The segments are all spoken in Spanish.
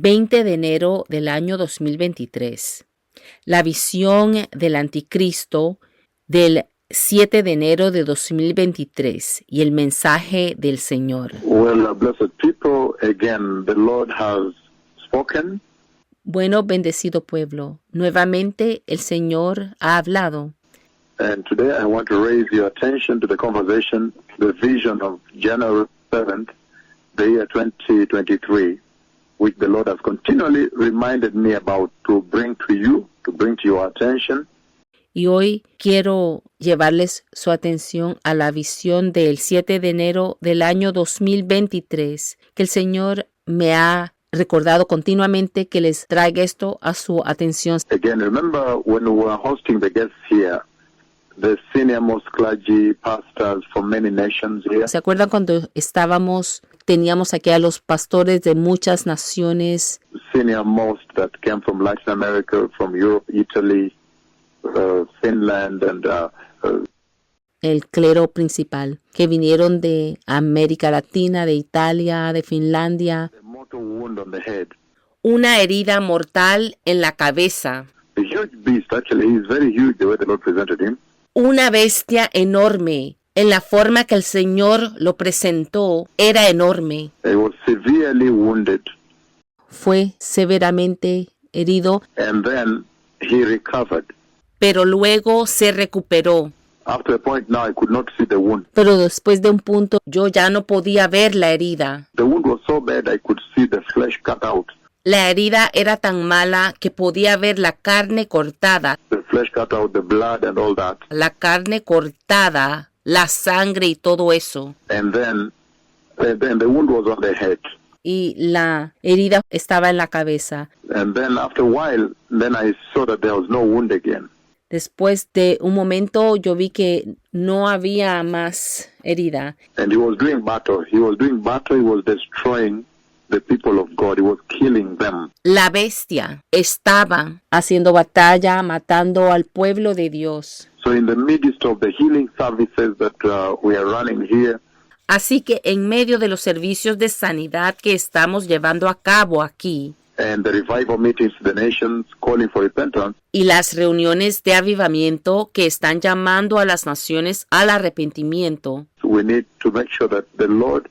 20 de enero del año 2023. La visión del Anticristo del 7 de enero de 2023 y el mensaje del Señor. Well, blessed people, again, the Lord has spoken. Bueno, bendecido pueblo, nuevamente el Señor ha hablado. And today I want to raise your attention to the conversation, the vision of January 7th, the year 2023, which the Lord has continually reminded me about to bring to your attention. Y hoy quiero llevarles su atención a la visión del 7 de enero del año 2023, que el Señor me ha recordado continuamente que les traiga esto a su atención. Again, remember when we were hosting the guests here, the senior-most clergy pastors from many nations here. ¿Se acuerdan cuando teníamos aquí a los pastores de muchas naciones? Senior-most that came from Latin America, from Europe, Italy, Finland, and el clero principal, que vinieron de América Latina, de Italia, de Finlandia. a mortal wound on the head. Una herida mortal en la cabeza. A huge beast, actually, he's very huge the way the Lord presented him. Una bestia enorme. En la forma que el Señor lo presentó, era enorme. He was severely wounded, Fue severamente herido, and then he recovered. pero luego se recuperó. After a point now, I could not see the wound. Pero después de un punto, yo ya no podía ver la herida. The wound was so bad I could see the flesh cut out. La herida era tan mala que podía ver la carne cortada. The flesh cut out, the blood and all that. La carne cortada, la sangre y todo eso. And then the wound was on the head. Y la herida estaba en la cabeza. And then after a while, then I saw that there was no wound again. Después de un momento yo vi que no había más herida. And he was doing battle. He was destroying the people of God. He was killing them. La bestia estaba haciendo batalla, matando al pueblo de Dios. So in the midst of the healing services that we are running here, Así que en medio de los servicios de sanidad que estamos llevando a cabo aquí and the revival meetings to the nations calling for repentance, y las reuniones de avivamiento que están llamando a las naciones al arrepentimiento, we need to make sure that the Lord,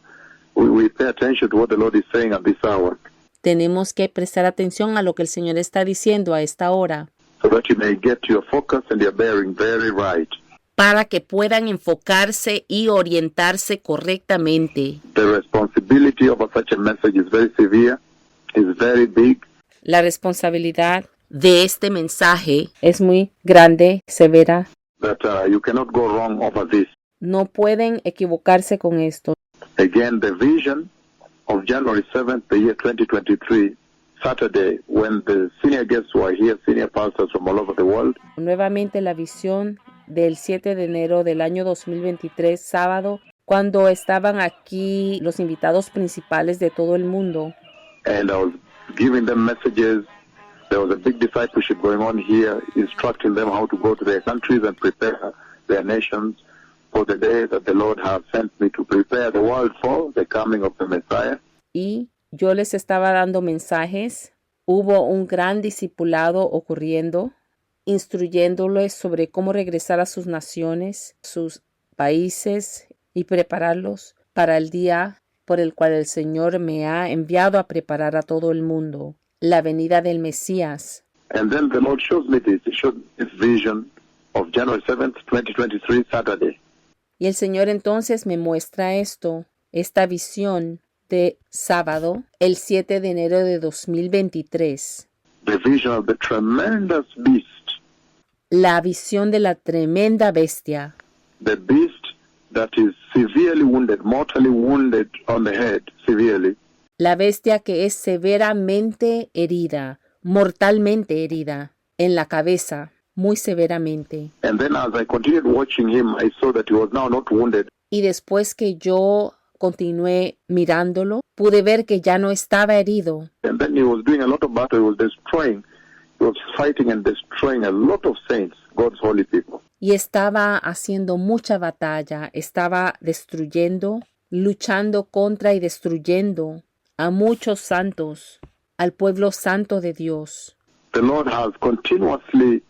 we pay attention to what the Lord is saying at this hour, tenemos que prestar atención a lo que el Señor está diciendo a esta hora, so that you may get your focus and your bearing very right. para que puedan enfocarse y orientarse correctamente. The responsibility of such a message is very severe, is very big, La responsabilidad de este mensaje es muy grande, severa. that you cannot go wrong over this. No pueden equivocarse con esto. Again, the vision of January 7th, the year 2023, Saturday, when the senior guests were here, senior pastors from all over the world, Nuevamente la visión del 7 de enero del año 2023, sábado, cuando estaban aquí los invitados principales de todo el mundo. and I was giving them messages. There was a big discipleship going on here, instructing them how to go to their countries and prepare their nations for the day that the Lord has sent me to prepare the world for the coming of the Messiah. Y yo les estaba dando mensajes. Hubo un gran discipulado ocurriendo, instruyéndoles sobre cómo regresar a sus naciones, sus países y prepararlos para el día por el cual el Señor me ha enviado a preparar a todo el mundo, la venida del Mesías. And then the Lord shows me this. He showed this vision of January 7th, 2023, Saturday. Y el Señor entonces me muestra esta visión de sábado, el 7 de enero de 2023. The vision of the tremendous beast, La visión de la tremenda bestia, the beast that is severely wounded, mortally wounded on the head, severely. la bestia que es severamente herida, mortalmente herida, en la cabeza, muy severamente. And then as I continued watching him, I saw that he was now not wounded. Y después que yo continué mirándolo, pude ver que ya no estaba herido. And then he was doing a lot of battle. He was fighting and destroying a lot of saints, God's holy people. Y estaba haciendo mucha batalla, estaba destruyendo, luchando contra y destruyendo a muchos santos, al pueblo santo de Dios. The Lord has continuously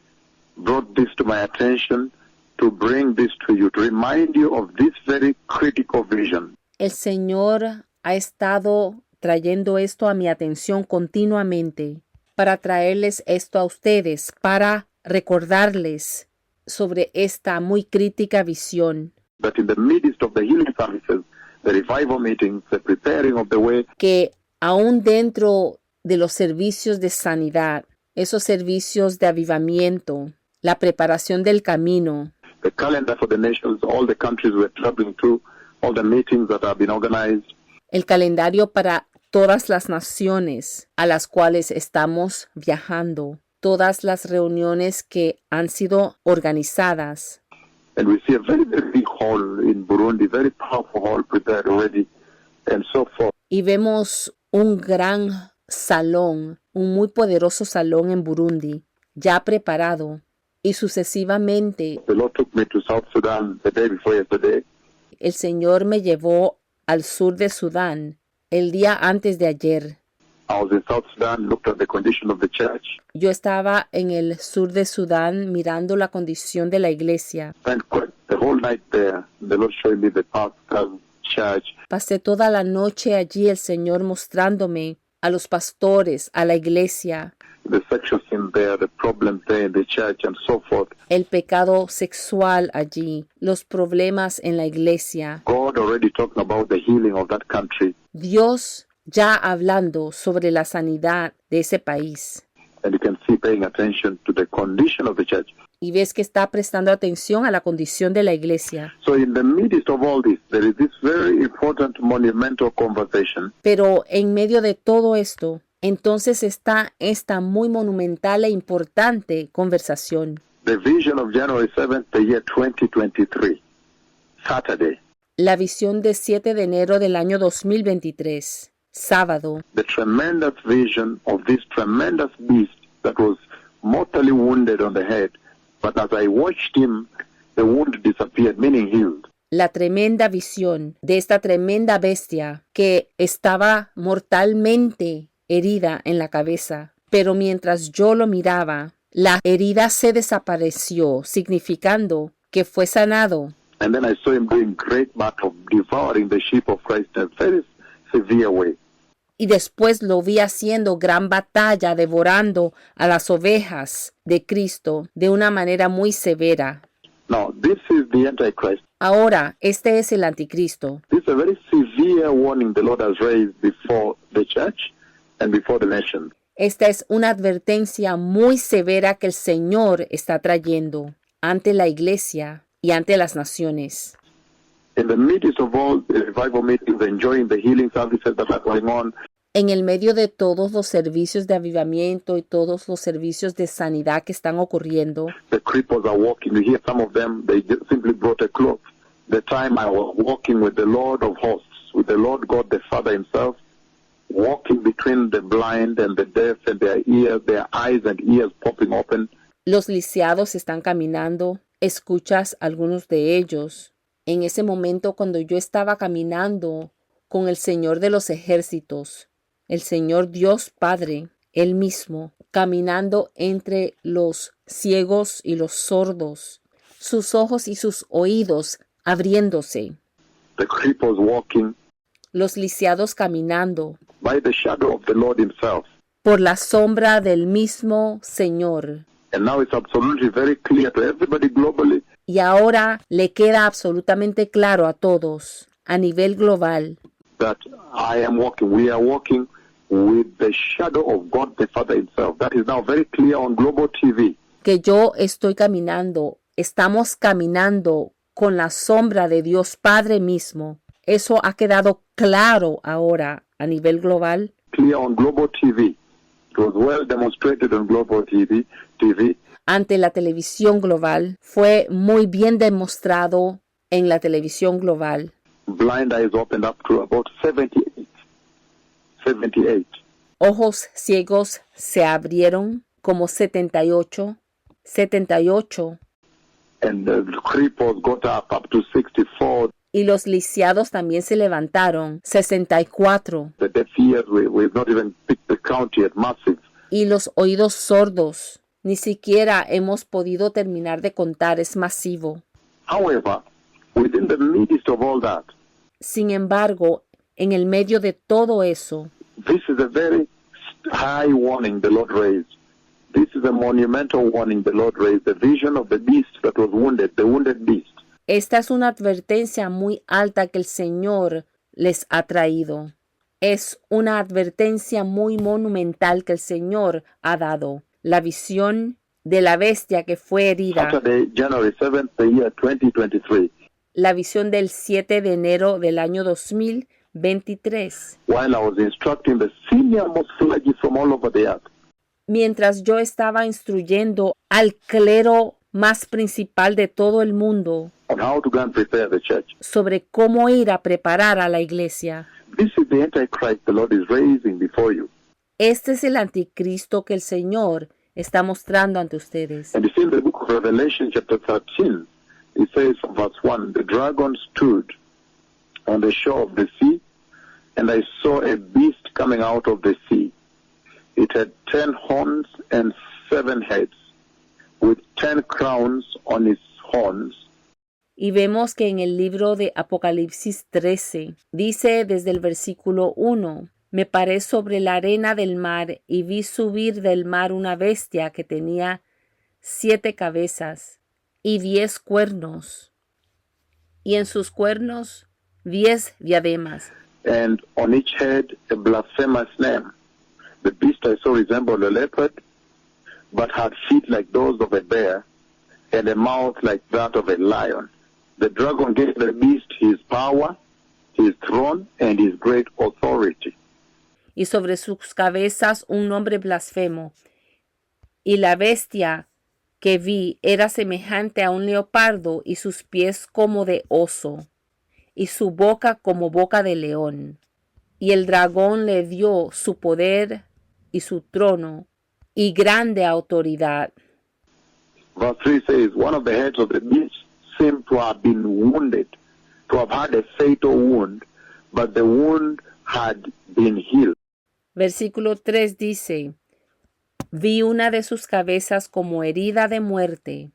brought this to my attention to bring this to you, to remind you of this very critical vision. El Señor ha estado trayendo esto a mi atención continuamente para traerles esto a ustedes, para recordarles sobre esta muy crítica visión. That in the midst of the healing services, the revival meetings, the preparing of the way, Que aún dentro de los servicios de sanidad, esos servicios de avivamiento, la preparación del camino, the calendar for the nations, all the countries we're traveling to, all the meetings that have been organized, el calendario para todas las naciones a las cuales estamos viajando, todas las reuniones que han sido organizadas. and we see a very, very big hall in Burundi, very powerful hall prepared already, and so forth. Y vemos un gran salón, un muy poderoso salón en Burundi, ya preparado. Y sucesivamente, The Lord took me to South Sudan the day before yesterday, el Señor me llevó al sur de Sudán el día antes de ayer. I was in South Sudan, looked at the condition of the church, Yo estaba en el sur de Sudán mirando la condición de la iglesia. spent quite the whole night there. The Lord showing me the pastor's church, Pasé toda la noche allí, el Señor mostrándome a los pastores, a la iglesia, the sexual sin there, the problems there in the church, and so forth. el pecado sexual allí, los problemas en la iglesia. God already talking about the healing of that country, Dios ya hablando sobre la sanidad de ese país. and you can see paying attention to the condition of the church. Y ves que está prestando atención a la condición de la iglesia. So in the midst of all this, there is this very important monumental conversation Pero en medio de todo esto, entonces está esta muy monumental e importante conversación. the vision of January 7th, the year 2023, Saturday, La visión de 7 de enero del año 2023, sábado. the tremendous vision of this tremendous beast that was mortally wounded on the head, but as I watched him, the wound disappeared, meaning healed. La tremenda visión de esta tremenda bestia que estaba mortalmente herida en la cabeza. Pero mientras yo lo miraba, la herida se desapareció, significando que fue sanado. And then I saw him doing great battle, devouring the sheep of Christ in a very severe way. Y después lo vi haciendo gran batalla, devorando a las ovejas de Cristo de una manera muy severa. Now, this is the Antichrist. Ahora, este es el Anticristo. This is a very severe warning the Lord has raised before the church and before the nation. Esta es una advertencia muy severa que el Señor está trayendo ante la iglesia y ante las naciones. In the midst of all the revival meetings, enjoying the healing services that are going on, En el medio de todos los servicios de avivamiento y todos los servicios de sanidad que están ocurriendo, the cripples are walking. You hear some of them, they just simply brought a cloth. The time I was walking with the Lord of hosts, with the Lord God the Father himself, walking between the blind and the deaf and their ears, their eyes and ears popping open. los lisiados están caminando. Escuchas algunos de ellos. En ese momento cuando yo estaba caminando con el Señor de los ejércitos, el Señor Dios Padre, Él mismo, caminando entre los ciegos y los sordos, sus ojos y sus oídos abriéndose, The cripples walking los lisiados caminando by the shadow of the Lord himself. por la sombra del mismo Señor. And now it's absolutely very clear to everybody globally Y ahora le queda absolutamente claro a todos, a nivel global, that we are walking with the shadow of God the Father himself. That is now very clear on global TV. que yo estoy caminando, estamos caminando con la sombra de Dios Padre mismo. Eso ha quedado claro ahora a nivel global. Clear on global TV. It was well demonstrated on global TV. Ante la televisión global, fue muy bien demostrado en la televisión global. Blind eyes opened up to about 78. 78. Ojos ciegos se abrieron como 78. 78. And the cripples got up to 64. Y los lisiados también se levantaron, 64. The deaf ears, we've not even picked the count yet, massive. Y los oídos sordos, ni siquiera hemos podido terminar de contar, es masivo. However, within the midst of all that, Sin embargo, en el medio de todo eso, this is a very high warning the Lord raised. This is a monumental warning the Lord raised. The vision of the beast that was wounded, the wounded beast. esta es una advertencia muy alta que el Señor les ha traído. Es una advertencia muy monumental que el Señor ha dado. La visión de la bestia que fue herida. Saturday, January 7th, the year 2023. La visión del 7 de enero del año 2023. While I was instructing the senior most clergy from all over the earth. Mientras yo estaba instruyendo al clero más principal de todo el mundo On how to go and prepare the church. sobre cómo ir a preparar a la iglesia. This is the Antichrist the Lord is raising before you. Este es el anticristo que el Señor está mostrando ante ustedes. And you see in the book of Revelation chapter 13, it says from verse 1, the dragon stood on the shore of the sea, and I saw a beast coming out of the sea. It had 10 horns and 7 heads, with 10 crowns on its horns. Y vemos que en el libro de Apocalipsis 13 dice desde el versículo 1, me paré sobre la arena del mar y vi subir del mar una bestia que tenía 7 cabezas y 10 cuernos, y en sus cuernos 10 diademas. And on each head a blasphemous name. The beast I saw resembled a leopard, but had feet like those of a bear, and a mouth like that of a lion. The dragon gave the beast his power, his throne, and his great authority. Y sobre sus cabezas un nombre blasfemo. Y la bestia que vi era semejante a un leopardo, y sus pies como de oso, y su boca como boca de león. Y el dragón le dio su poder y su trono y grande autoridad. Verse 3 says, one of the heads of the beast seemed to have been wounded, to have had a fatal wound, but the wound had been healed. Versículo 3 dice, vi una de sus cabezas como herida de muerte,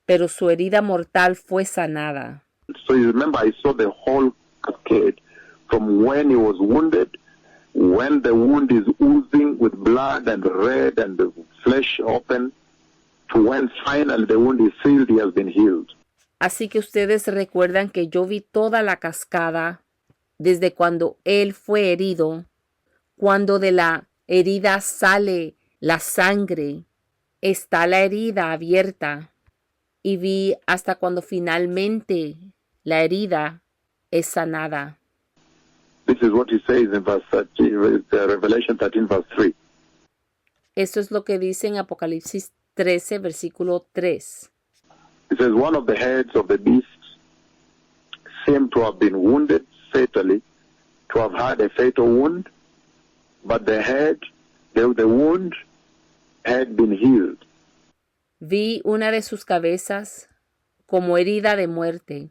pero su herida mortal fue sanada. So you remember I saw the whole cascade from when he was wounded, when the wound is oozing with blood and red and the flesh open, to when finally the wound is sealed, he has been healed. Así que ustedes recuerdan que yo vi toda la cascada desde cuando él fue herido, cuando de la herida sale la sangre, está la herida abierta, y vi hasta cuando finalmente la herida es sanada. This is what he says in verse 13, Revelation 13, verse 3. Esto es lo que dice en Apocalipsis 13, versículo 3. It says, one of the heads of the beasts seemed to have been wounded fatally, to have had a fatal wound, but the wound had been healed. Vi una de sus cabezas como herida de muerte,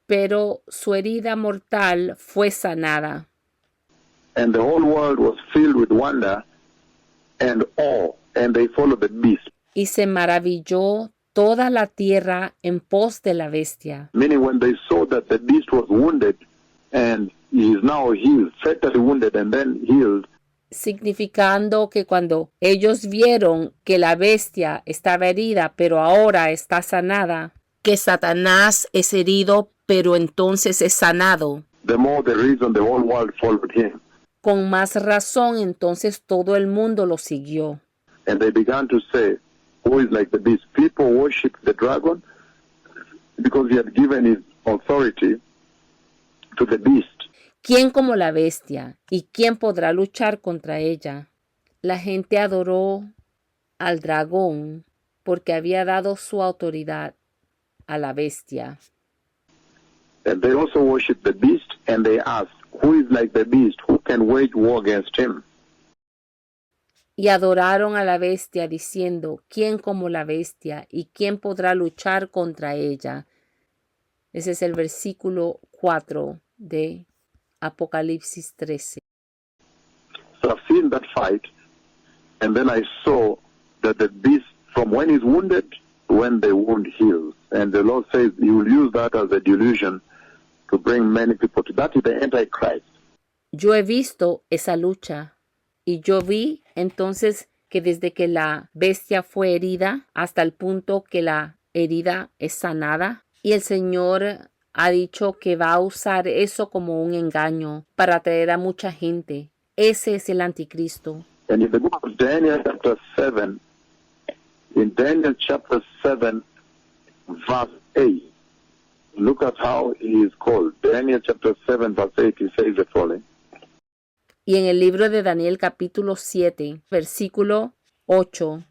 pero su herida mortal fue sanada. And the whole world was filled with wonder and awe, and they followed the beast. Y se maravilló toda la tierra en pos de la bestia. Meaning when they saw that the beast was wounded and he is now healed, fatally wounded and then healed. Significando que cuando ellos vieron que la bestia estaba herida, pero ahora está sanada, que Satanás es herido, pero entonces es sanado. The more the reason the whole world followed him. Con más razón, entonces todo el mundo lo siguió. And they began to say, who is like the beast? People worship the dragon because he had given his authority to the beast. ¿Quién como la bestia? ¿Y quién podrá luchar contra ella? La gente adoró al dragón porque había dado su autoridad a la bestia. And they also worship the beast, and they ask, who is like the beast? Who can wage war against him? Y adoraron a la bestia diciendo, ¿quién como la bestia? ¿Y quién podrá luchar contra ella? Ese es el versículo 4 de Apocalipsis 13. So I've seen that fight, and then I saw that the beast, from when he's wounded, when the wound heals. And the Lord says he will use that as a delusion to bring many people to that is the Antichrist. Yo he visto esa lucha y yo vi entonces que desde que la bestia fue herida hasta el punto que la herida es sanada, y el Señor ha dicho que va a usar eso como un engaño para atraer a mucha gente. Ese es el Anticristo. And in the book of Daniel chapter 7, in Daniel chapter 7, verse 8, look at how he is called. Daniel chapter 7, verse 8, he says the following. Y en el libro de Daniel capítulo 7, versículo 8.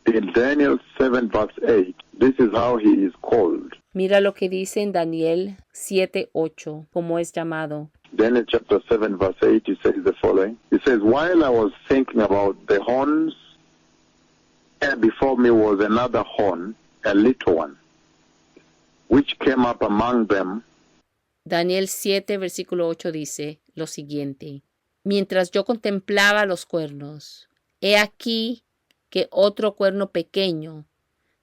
In Daniel 7, verse 8, this is how he is called. Mira lo que dice en Daniel 7, 8, cómo es llamado. Daniel chapter 7, verse 8, he says the following. He says, while I was thinking about the horns, and before me was another horn, a little one, which came up among them. Daniel 7, versículo 8 dice lo siguiente. Mientras yo contemplaba los cuernos, he aquí que otro cuerno pequeño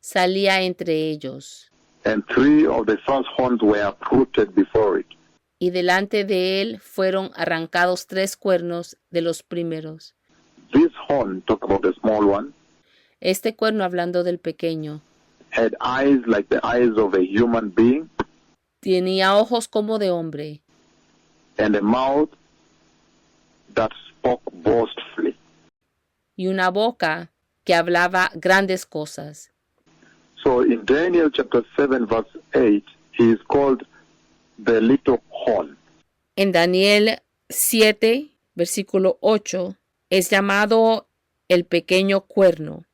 salía entre ellos. And three of the first horns were uprooted before it. Y delante de él fueron arrancados 3 cuernos de los primeros. This horn, talk about the small one, Este cuerno, hablando del pequeño, had eyes like the eyes of a human being, tenía ojos como de hombre and a mouth that spoke boastfully. y una boca que hablaba grandes cosas. So in Daniel chapter 7, verse 8, he is called the little horn. En Daniel 7, versículo 8, es llamado el pequeño cuerno.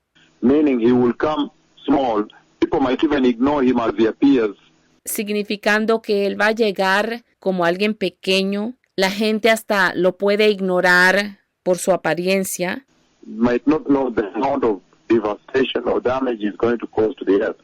Meaning he will come small. People might even ignore him as he appears. Significando que él va a llegar como alguien pequeño. La gente hasta lo puede ignorar por su apariencia. Might not know the amount of devastation or damage he's going to cause to the earth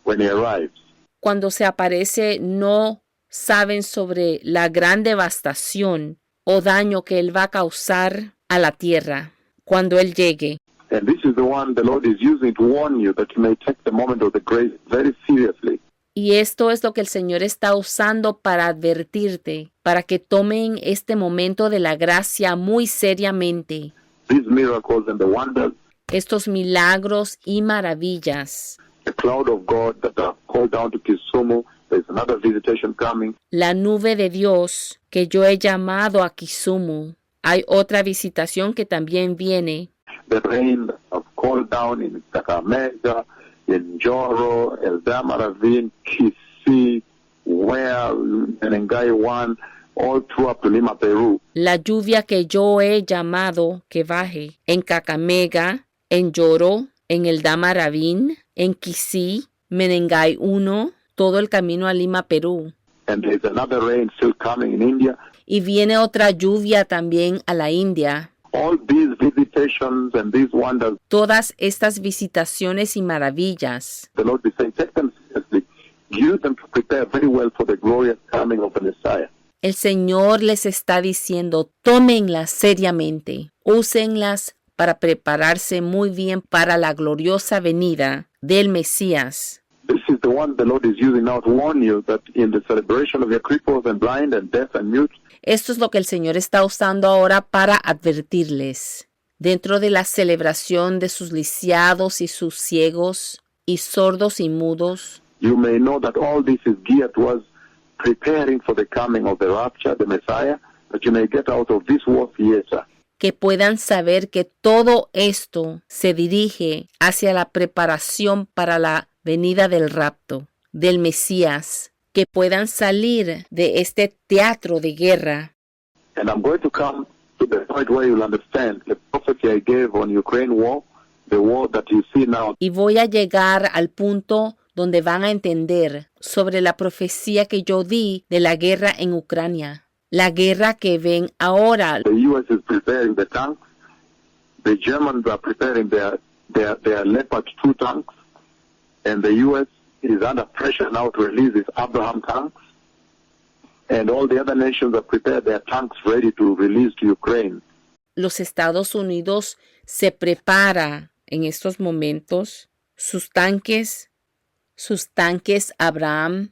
when he arrives. Cuando se aparece, no saben sobre la gran devastación o daño que él va a causar a la tierra cuando él llegue. And this is the one the Lord is using to warn you that you may take the moment of the grace very seriously. Y esto es lo que el Señor está usando para advertirte, para que tomen este momento de la gracia muy seriamente. These miracles and the wonders, Estos milagros y maravillas. the cloud of God that are called down to Kisumu, there's another visitation coming. La nube de Dios que yo he llamado a Kisumu. Hay otra visitación que también viene. The rain that have called down in Kakamega, in Joro, Eldama Ravine, Kisii, where Menengai 1, all through up to Lima, Peru. La lluvia que yo he llamado que baje en Kakamega, en Lloro, en el Dama Ravine, en Kisii, Menengai 1, todo el camino a Lima, Perú. And there's another rain still coming in India. Y viene otra lluvia también a la India. All these visitations and these wonders, Todas estas visitaciones y maravillas. the Lord is saying, take them seriously. Use them to prepare very well for the glorious coming of the Messiah. El Señor les está diciendo, tómenlas seriamente, úsenlas para prepararse muy bien para la gloriosa venida del Mesías. This is the one the Lord is using now to warn you that in the celebration of your cripples and blind and deaf and mute, Esto es lo que el Señor está usando ahora para advertirles. Dentro de la celebración de sus lisiados y sus ciegos y sordos y mudos, you may know that all this is geared towards preparing for the coming of the rapture, the Messiah, that you may get out of this war theater. que puedan saber que todo esto se dirige hacia la preparación para la venida del rapto, del Mesías, que puedan salir de este teatro de guerra. And I'm going to come to the point where you'll understand the prophecy I gave on Ukraine war, the war that you see now. Y voy a llegar al punto donde van a entender sobre la profecía que yo di de la guerra en Ucrania, la guerra que ven ahora. The U.S. is preparing the tanks. The Germans are preparing their Leopard 2 tanks. And the U.S. is under pressure now to release its Abraham tanks, and all the other nations have prepared their tanks ready to release to Ukraine. Los Estados Unidos se prepara en estos momentos sus tanques Abraham.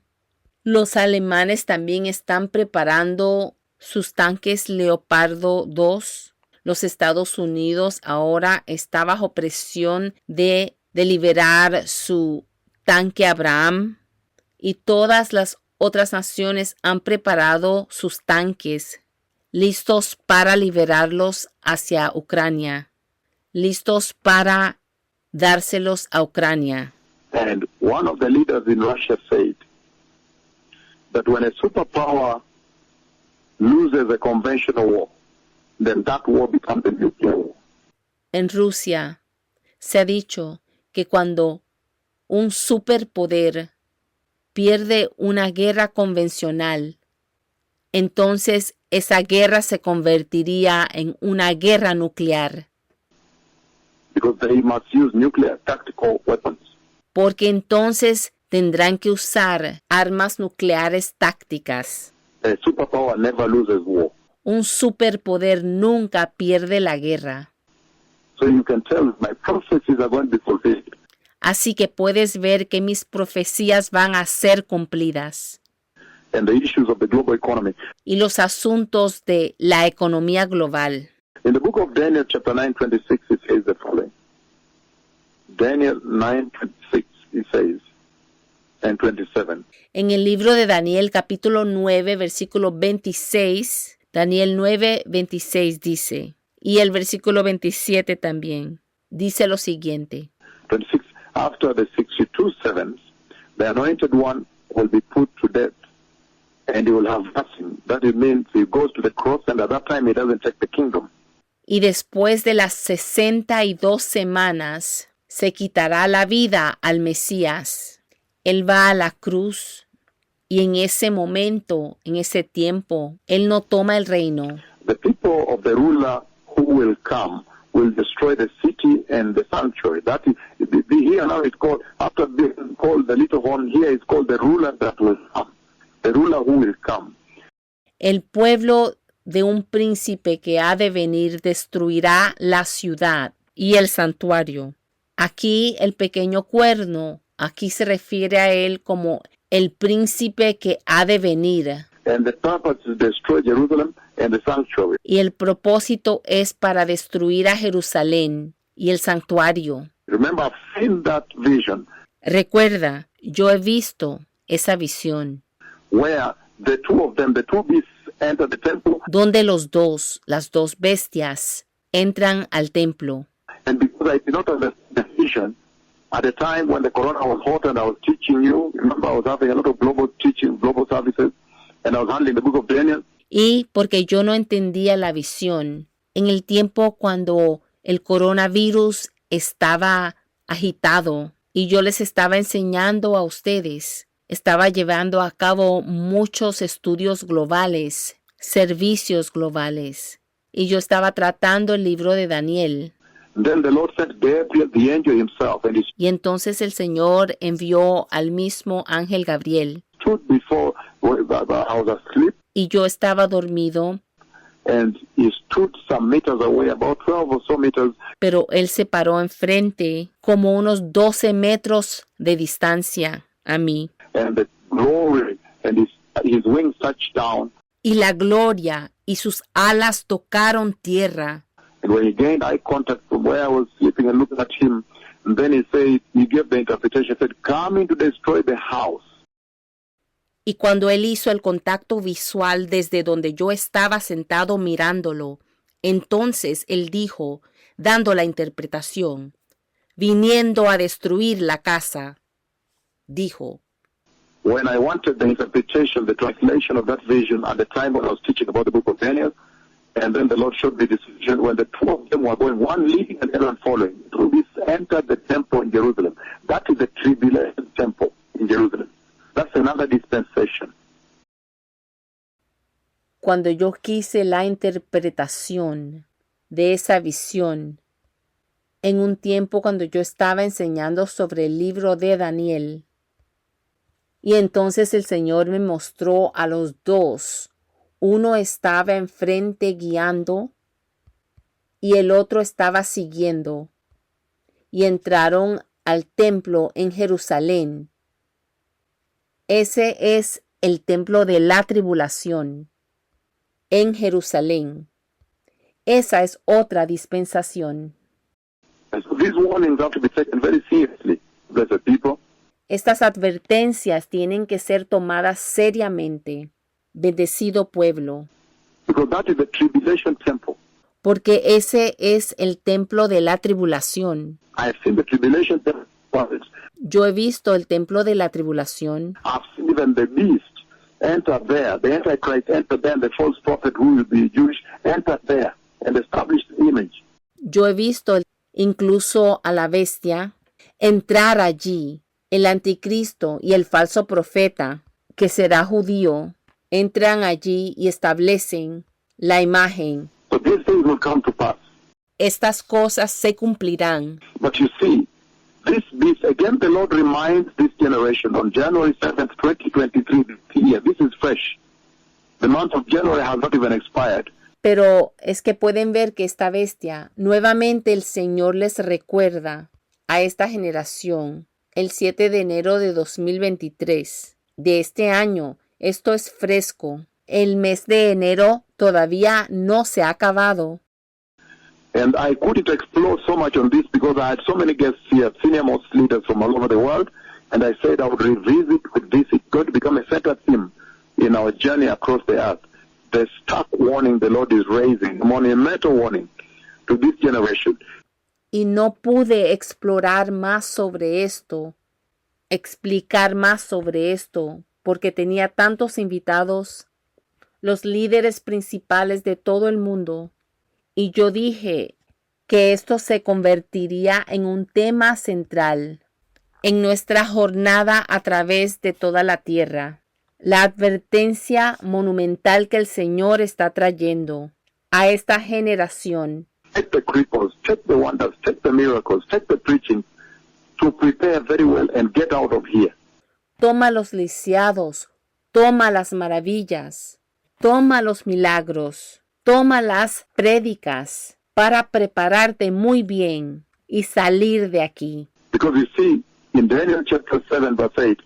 Los alemanes también están preparando sus tanques Leopardo 2. Los Estados Unidos ahora está bajo presión de liberar su tanque Abraham, y todas las otras naciones han preparado sus tanques listos para liberarlos hacia Ucrania, listos para dárselos a Ucrania. And one of the leaders in Russia said that when a superpower loses a conventional war, then that war becomes a nuclear war. En Rusia se ha dicho que cuando un superpoder pierde una guerra convencional, entonces esa guerra se convertiría en una guerra nuclear. Because they must use nuclear tactical weapons. Porque entonces tendrán que usar armas nucleares tácticas. A superpower never loses war. Un superpoder nunca pierde la guerra. So you can tell my prophecies are going to be fulfilled. Así que puedes ver que mis profecías van a ser cumplidas. And the issues of the global economy. Y los asuntos de la economía global. In the book of Daniel, chapter 9:26, it says the following. Daniel 9:26, it says, and 27. En el libro de Daniel, capítulo 9, versículo 26, Daniel 9, 26 dice, y el versículo 27 también, dice lo siguiente. 26, after the 62 sevens, the anointed one will be put to death, and he will have nothing. That it means he goes to the cross, and at that time he doesn't take the kingdom. Y después de las 62 semanas, se quitará la vida al Mesías. Él va a la cruz y en ese momento, en ese tiempo, él no toma el reino. The people of the ruler who will come will destroy the city and the sanctuary. That is, here now it's called, after being called the little horn, here it's called the ruler that will come. The ruler who will come. El pueblo de un príncipe que ha de venir destruirá la ciudad y el santuario. Aquí el pequeño cuerno, aquí se refiere a él como el príncipe que ha de venir. And the purpose is to destroy Jerusalem and the sanctuary. Y el propósito es para destruir a Jerusalén y el santuario. Remember, I've seen that vision. Recuerda, yo he visto esa visión. Where the two of them, the two beasts, enter the temple. Donde las dos bestias, entran al templo. And because I did not understand the vision, at the time when the corona was hot and I was teaching you, remember I was having a lot of global teaching, global services, and I was handling the book of Daniel. Y porque yo no entendía la visión, en el tiempo cuando el coronavirus estaba agitado y yo les estaba enseñando a ustedes, estaba llevando a cabo muchos estudios globales, servicios globales, y yo estaba tratando el libro de Daniel. Then the Lord sent Gabriel, the angel himself, and he Y entonces el Señor envió al mismo ángel Gabriel. stood before, I was asleep, Y yo estaba dormido, and he stood some meters away, about 12 or so meters, pero él se paró enfrente, como unos 12 metros de distancia a mí. and the glory and his wings touched down. Y la gloria y sus alas tocaron tierra. And when he gained eye contact from where I was sleeping and looking at him, and then he said, he gave the interpretation, said, coming to destroy the house. Y cuando él hizo el contacto visual desde donde yo estaba sentado mirándolo, entonces él dijo, dando la interpretación, viniendo a destruir la casa, dijo. When I wanted the interpretation, the translation of that vision at the time when I was teaching about the book of Daniel, and then the Lord showed me this vision when the two of them were going, one leading and the other following. Through this entered the temple in Jerusalem. That is the tribulation temple in Jerusalem. That's another dispensation. Cuando yo quise la interpretación de esa visión, en un tiempo cuando yo estaba enseñando sobre el libro de Daniel, Y entonces el Señor me mostró a los dos. Uno estaba enfrente guiando y el otro estaba siguiendo. Y entraron al templo en Jerusalén. Ese es el templo de la tribulación en Jerusalén. Esa es otra dispensación. And so these warnings have to be taken very seriously, blessed people. Estas advertencias tienen que ser tomadas seriamente, bendecido pueblo, Because that is the tribulation temple. porque ese es el templo de la tribulación. I have seen the tribulation temple. Yo he visto el templo de la tribulación. I've seen even the beast enter there. The Antichrist enter there, and the false prophet who will be Jewish enter there and establish the image. Yo he visto incluso a la bestia entrar allí. El Anticristo y el falso profeta, que será judío, entran allí y establecen la imagen. So these things will come to pass. Estas cosas se cumplirán. But you see, this beast, again, the Lord reminds this generation on January 7th, 2023, this year. This is fresh. The month of January has not even expired. Pero es que pueden ver que esta bestia, nuevamente el Señor les recuerda a esta generación, el 7 de enero de 2023, de este año. Esto es fresco. El mes de enero todavía no se ha acabado. And I couldn't explore so much on this because I had so many guests here, senior most leaders from all over the world, and I said I would revisit with this. It's going to become a center theme in our journey across the earth. The stark warning the Lord is raising, a monumental warning to this generation. Y no pude explorar más sobre esto, explicar más sobre esto, porque tenía tantos invitados, los líderes principales de todo el mundo. Y yo dije que esto se convertiría en un tema central en nuestra jornada a través de toda la tierra. La advertencia monumental que el Señor está trayendo a esta generación. Take the cripples, take the wonders, take the miracles, take the preaching to prepare very well and get out of here. Toma los lisiados, toma las maravillas, toma los milagros. Toma las prédicas para prepararte muy bien y salir de aquí. Because you see, in Daniel chapter 7 verse 8,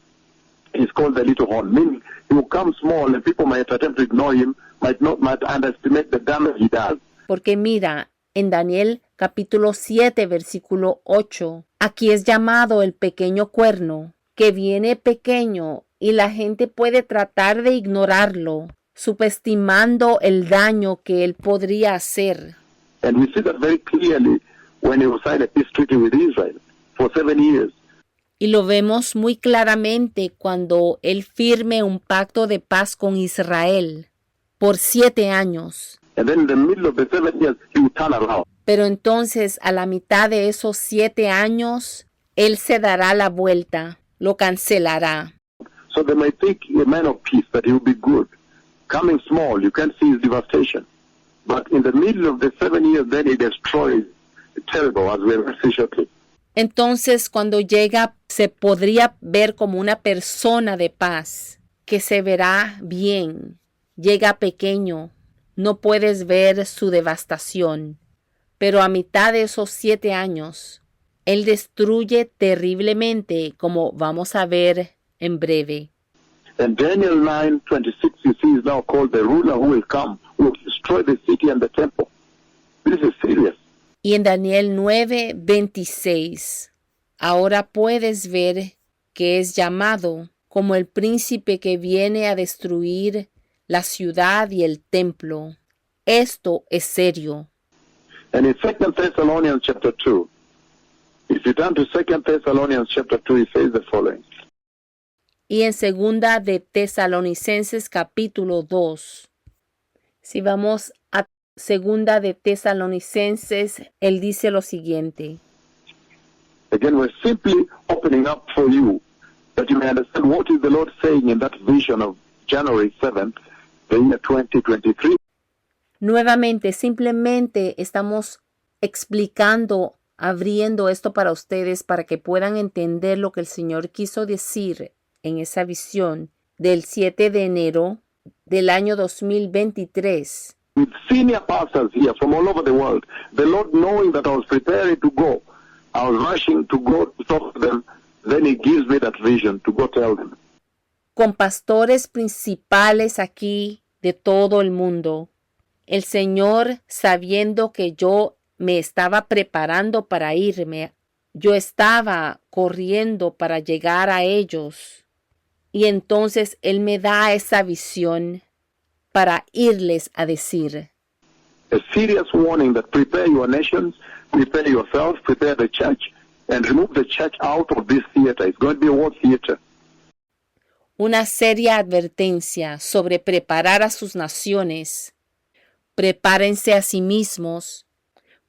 he's called the little horn, meaning he will come small and people might attempt to ignore him, might underestimate the damage he does. Porque mira, en Daniel capítulo 7 versículo 8, aquí es llamado el pequeño cuerno, que viene pequeño y la gente puede tratar de ignorarlo, subestimando el daño que él podría hacer. And we see that very clearly when he signed a peace treaty with Israel for 7 years. Y lo vemos muy claramente cuando él firme un pacto de paz con Israel por 7 años. And then in the middle of the 7 years, he would turn around. Pero entonces a la mitad de esos 7 años, él se dará la vuelta, lo cancelará. So they might think a man of peace, that he will be good. Coming small, you can't see his devastation. But in the middle of the 7 years, then he destroys terrible, as we will see shortly. Entonces, cuando llega, se podría ver como una persona de paz, que se verá bien. Llega pequeño, no puedes ver su devastación. Pero a mitad de esos 7 años, él destruye terriblemente, como vamos a ver en breve. And Daniel 9:26, you see, is now called the ruler who will come, who will destroy the city and the temple. This is serious. Y en Daniel 9:26, ahora puedes ver que es llamado como el príncipe que viene a destruir la ciudad y el templo. Esto es serio. And in 2 Thessalonians chapter 2, if you turn to 2 Thessalonians chapter 2, it says the following. Y en segunda de Tesalonicenses capítulo 2, si vamos a segunda de Tesalonicenses, él dice lo siguiente. Again, we're simply opening up for you that you may understand what is the Lord saying in that vision of January 7th, the year 2023. Nuevamente, simplemente estamos explicando, abriendo esto para ustedes para que puedan entender lo que el Señor quiso decir en esa visión del 7 de enero del año 2023. With senior pastors here from all over the world, the Lord knowing that I was preparing to go, I was rushing to go to talk to them, then He gives me that vision to go tell them. Con pastores principales aquí de todo el mundo. El Señor, sabiendo que yo me estaba preparando para irme, yo estaba corriendo para llegar a ellos. Y entonces Él me da esa visión para irles a decir. A serious warning that prepare your nations, prepare yourselves, prepare the church, and remove the church out of this theater. It's going to be a war theater. Una seria advertencia sobre preparar a sus naciones. Prepárense a sí mismos,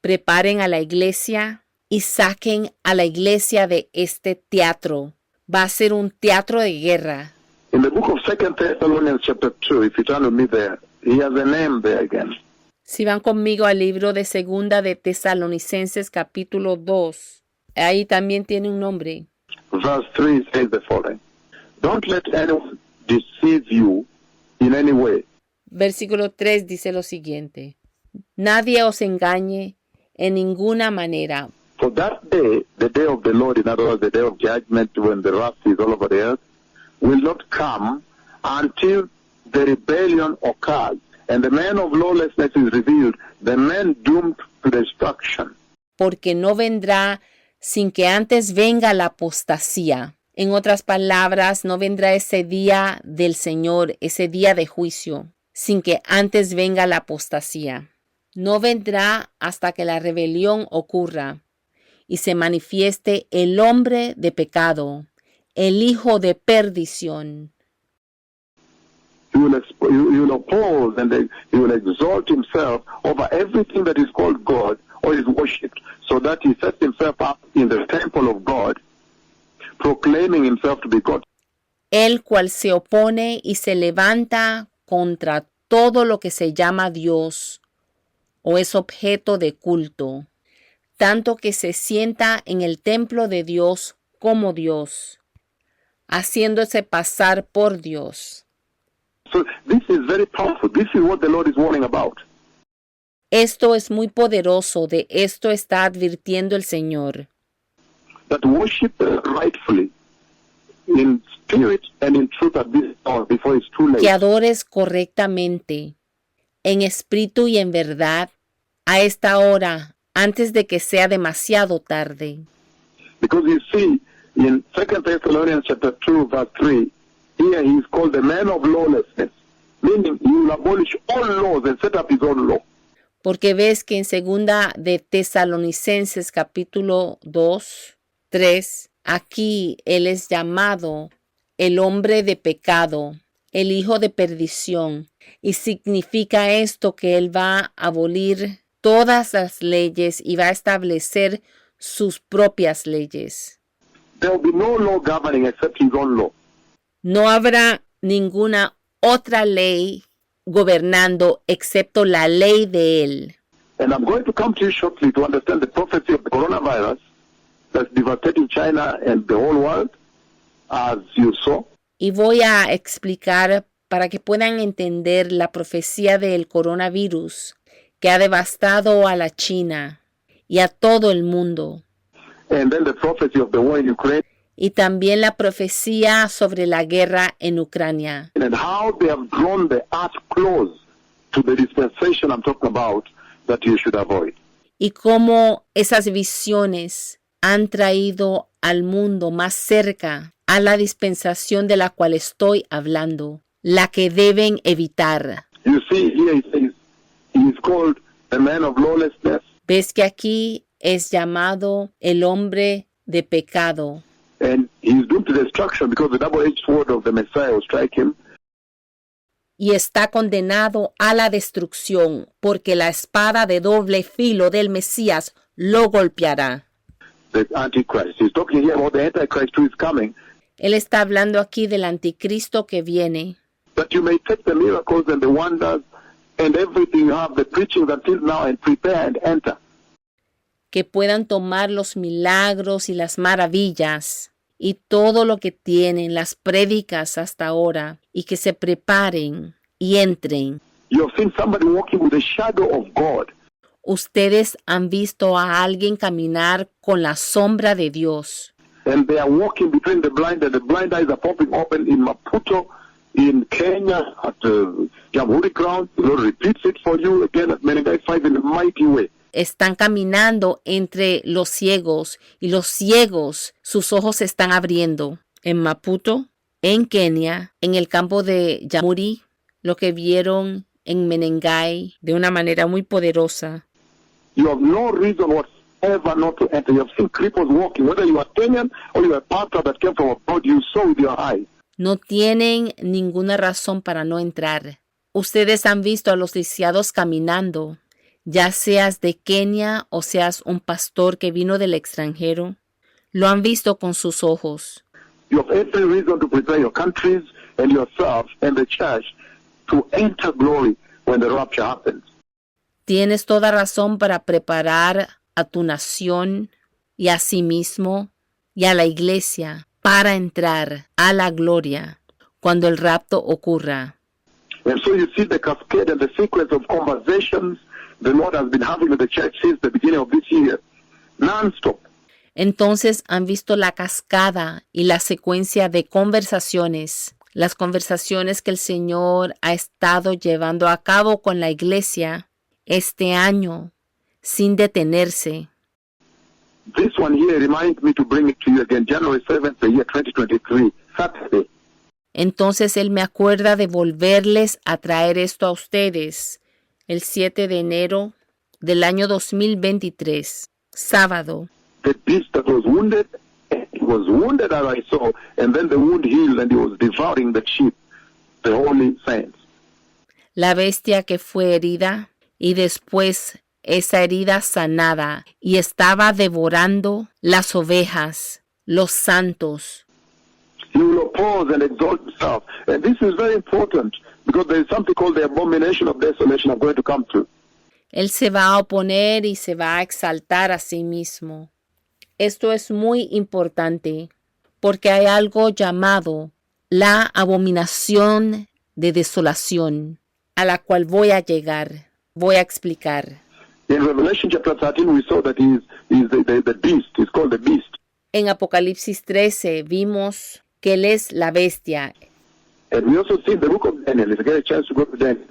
preparen a la iglesia y saquen a la iglesia de este teatro. Va a ser un teatro de guerra. In the book of 2 Thessalonians chapter 2, if you turn with me there, he has a name there again. Si van conmigo al libro de Segunda de Tesalonicenses capítulo 2, ahí también tiene un nombre. Verse 3 says the following. Don't let anyone deceive you in any way. Versículo 3 dice lo siguiente. Nadie os engañe en ninguna manera. For that day, the day of the Lord, in other words, the day of judgment when the wrath is all over the earth, will not come until the rebellion occurs and the man of lawlessness is revealed, the man doomed to destruction. Porque no vendrá sin que antes venga la apostasía. En otras palabras, no vendrá ese día del Señor, ese día de juicio, sin que antes venga la apostasía. No vendrá hasta que la rebelión ocurra y se manifieste el hombre de pecado, el hijo de perdición. He will oppose and he will exalt himself over everything that is called God or is worshipped, so that he sets himself up in the temple of God, proclaiming himself to be God. El cual se opone y se levanta contra todo lo que se llama Dios o es objeto de culto, tanto que se sienta en el templo de Dios como Dios, haciéndose pasar por Dios. So this is very powerful. This is what the Lord is warning about. Esto es muy poderoso, de esto está advirtiendo el Señor. That worship rightfully, in spirit and in truth at this hour before it's too late. Que adores correctamente, en espíritu y en verdad, a esta hora, antes de que sea demasiado tarde. Because you see, in 2 Thessalonians chapter 2, verse 3, here he is called the man of lawlessness, meaning he will abolish all laws and set up his own law. Porque ves que en segunda de Tesalonicenses capítulo 2, 3, aquí él es llamado el hombre de pecado, el hijo de perdición. Y significa esto que él va a abolir todas las leyes y va a establecer sus propias leyes. There will be no law governing except his own law. No habrá ninguna otra ley gobernando excepto la ley de él. And I'm going to come to you shortly to understand the prophecy of the coronavirus that's devastating China and the whole world, as you saw. Y voy a explicar para que puedan entender la profecía del coronavirus que ha devastado a la China y a todo el mundo. And then the prophecy of the war in Ukraine. Y también la profecía sobre la guerra en Ucrania. And how they have drawn the earth close to the dispensation I'm talking about that you should avoid. Y cómo esas visiones han traído al mundo más cerca a la dispensación de la cual estoy hablando, la que deben evitar. You see here it says he is called the man of lawlessness. Ves que aquí es llamado el hombre de pecado. And he is doomed to destruction because the double-edged sword of the Messiah will strike him. Y está condenado a la destrucción, porque la espada de doble filo del Mesías lo golpeará. The Antichrist. He's talking here about the Antichrist who is coming. Él está hablando aquí del Anticristo que viene. That you may take the miracles and the wonders and everything you have, the preaching until now, and prepare and enter. Que puedan tomar los milagros y las maravillas y todo lo que tienen, las prédicas hasta ahora, y que se preparen y entren. You have seen somebody walking with the shadow of God. Ustedes han visto a alguien caminar con la sombra de Dios. And they are walking between the blind, and the blind eyes are popping open in Maputo, in Kenya, at Jamhuri Ground. The Lord repeats it for you again at Menengai 5 in a mighty way. Están caminando entre los ciegos, y los ciegos, sus ojos se están abriendo. En Maputo, en Kenia, en el campo de Jamhuri, lo que vieron en Menengai de una manera muy poderosa. You have no reason whatsoever not to enter. You have seen cripples walking, whether you are Kenyan or you are a pastor that came from abroad, you saw with your eyes. No tienen ninguna razón para no entrar. Ustedes han visto a los lisiados caminando, ya seas de Kenia o seas un pastor que vino del extranjero. Lo han visto con sus ojos. You have every reason to prepare your countries and yourself and the church to enter glory when the rapture happens. Tienes toda razón para preparar a tu nación y a sí mismo y a la iglesia para entrar a la gloria cuando el rapto ocurra. And so you see the cascade and the sequence of conversations the Lord has been having with the church since the beginning of this year, non-stop. Entonces han visto la cascada y la secuencia de conversaciones, las conversaciones que el Señor ha estado llevando a cabo con la iglesia este año, sin detenerse. This one here reminds me to bring it to you again, January 7th, the year 2023, Saturday. Entonces Él me acuerda de volverles a traer esto a ustedes, el 7 de enero del año 2023, sábado. The beast that was wounded, he was wounded as I saw, and then the wound healed and he was devouring the sheep, the holy saints. La bestia que fue herida y después esa herida sanada y estaba devorando las ovejas, los santos. He will oppose and exalt himself. And this is very important because there is something called the abomination of desolation I'm going to come to. Él se va a oponer y se va a exaltar a sí mismo. Esto es muy importante porque hay algo llamado la abominación de desolación a la cual voy a llegar, voy a explicar. In Revelation chapter 13, we saw that he is the beast. He's called the beast. En Apocalipsis 13 vimos que él es la bestia. And we also see the book of Daniel. If you get a chance to go to Daniel.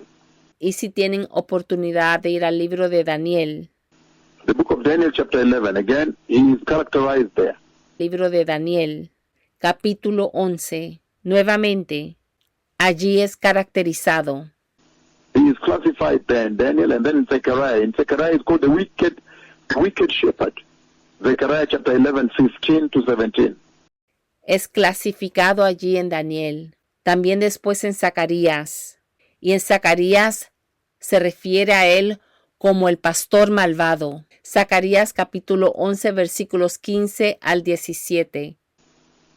Y si tienen oportunidad de ir al libro de Daniel. The book of Daniel chapter 11. Again, he is characterized there. Libro de Daniel, capítulo 11. Nuevamente, allí es caracterizado. He is classified there in Daniel, and then in Zechariah. In Zechariah is called the wicked shepherd. Zechariah chapter 11, 15 to 17. Es clasificado allí en Daniel. También después en Zacarías. Y en Zacarías se refiere a él como el pastor malvado. Zacarías capítulo 11 versículos 15 al 17.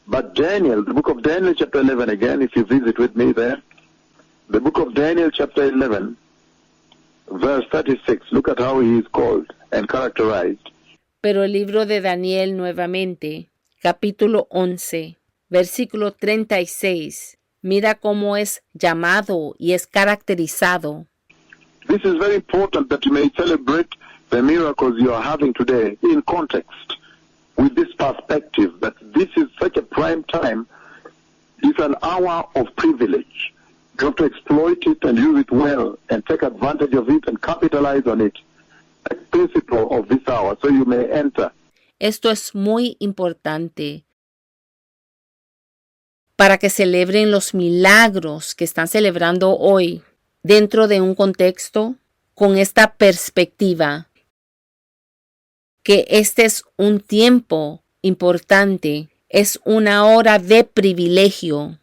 But Daniel, the book of Daniel chapter 11 again, if you visit with me there. The book of Daniel chapter 11, verse 36. Look at how he is called and characterized. Pero el libro de Daniel nuevamente, capítulo 11, versículo 36. Mira cómo es llamado y es caracterizado. This is very important that you may celebrate the miracles you are having today in context with this perspective that this is such a prime time. It's an hour of privilege. You have to exploit it and use it well and take advantage of it and capitalize on it. The principle of this hour, so you may enter. Esto es muy importante para que celebren los milagros que están celebrando hoy dentro de un contexto con esta perspectiva que este es un tiempo importante, es una hora de privilegio.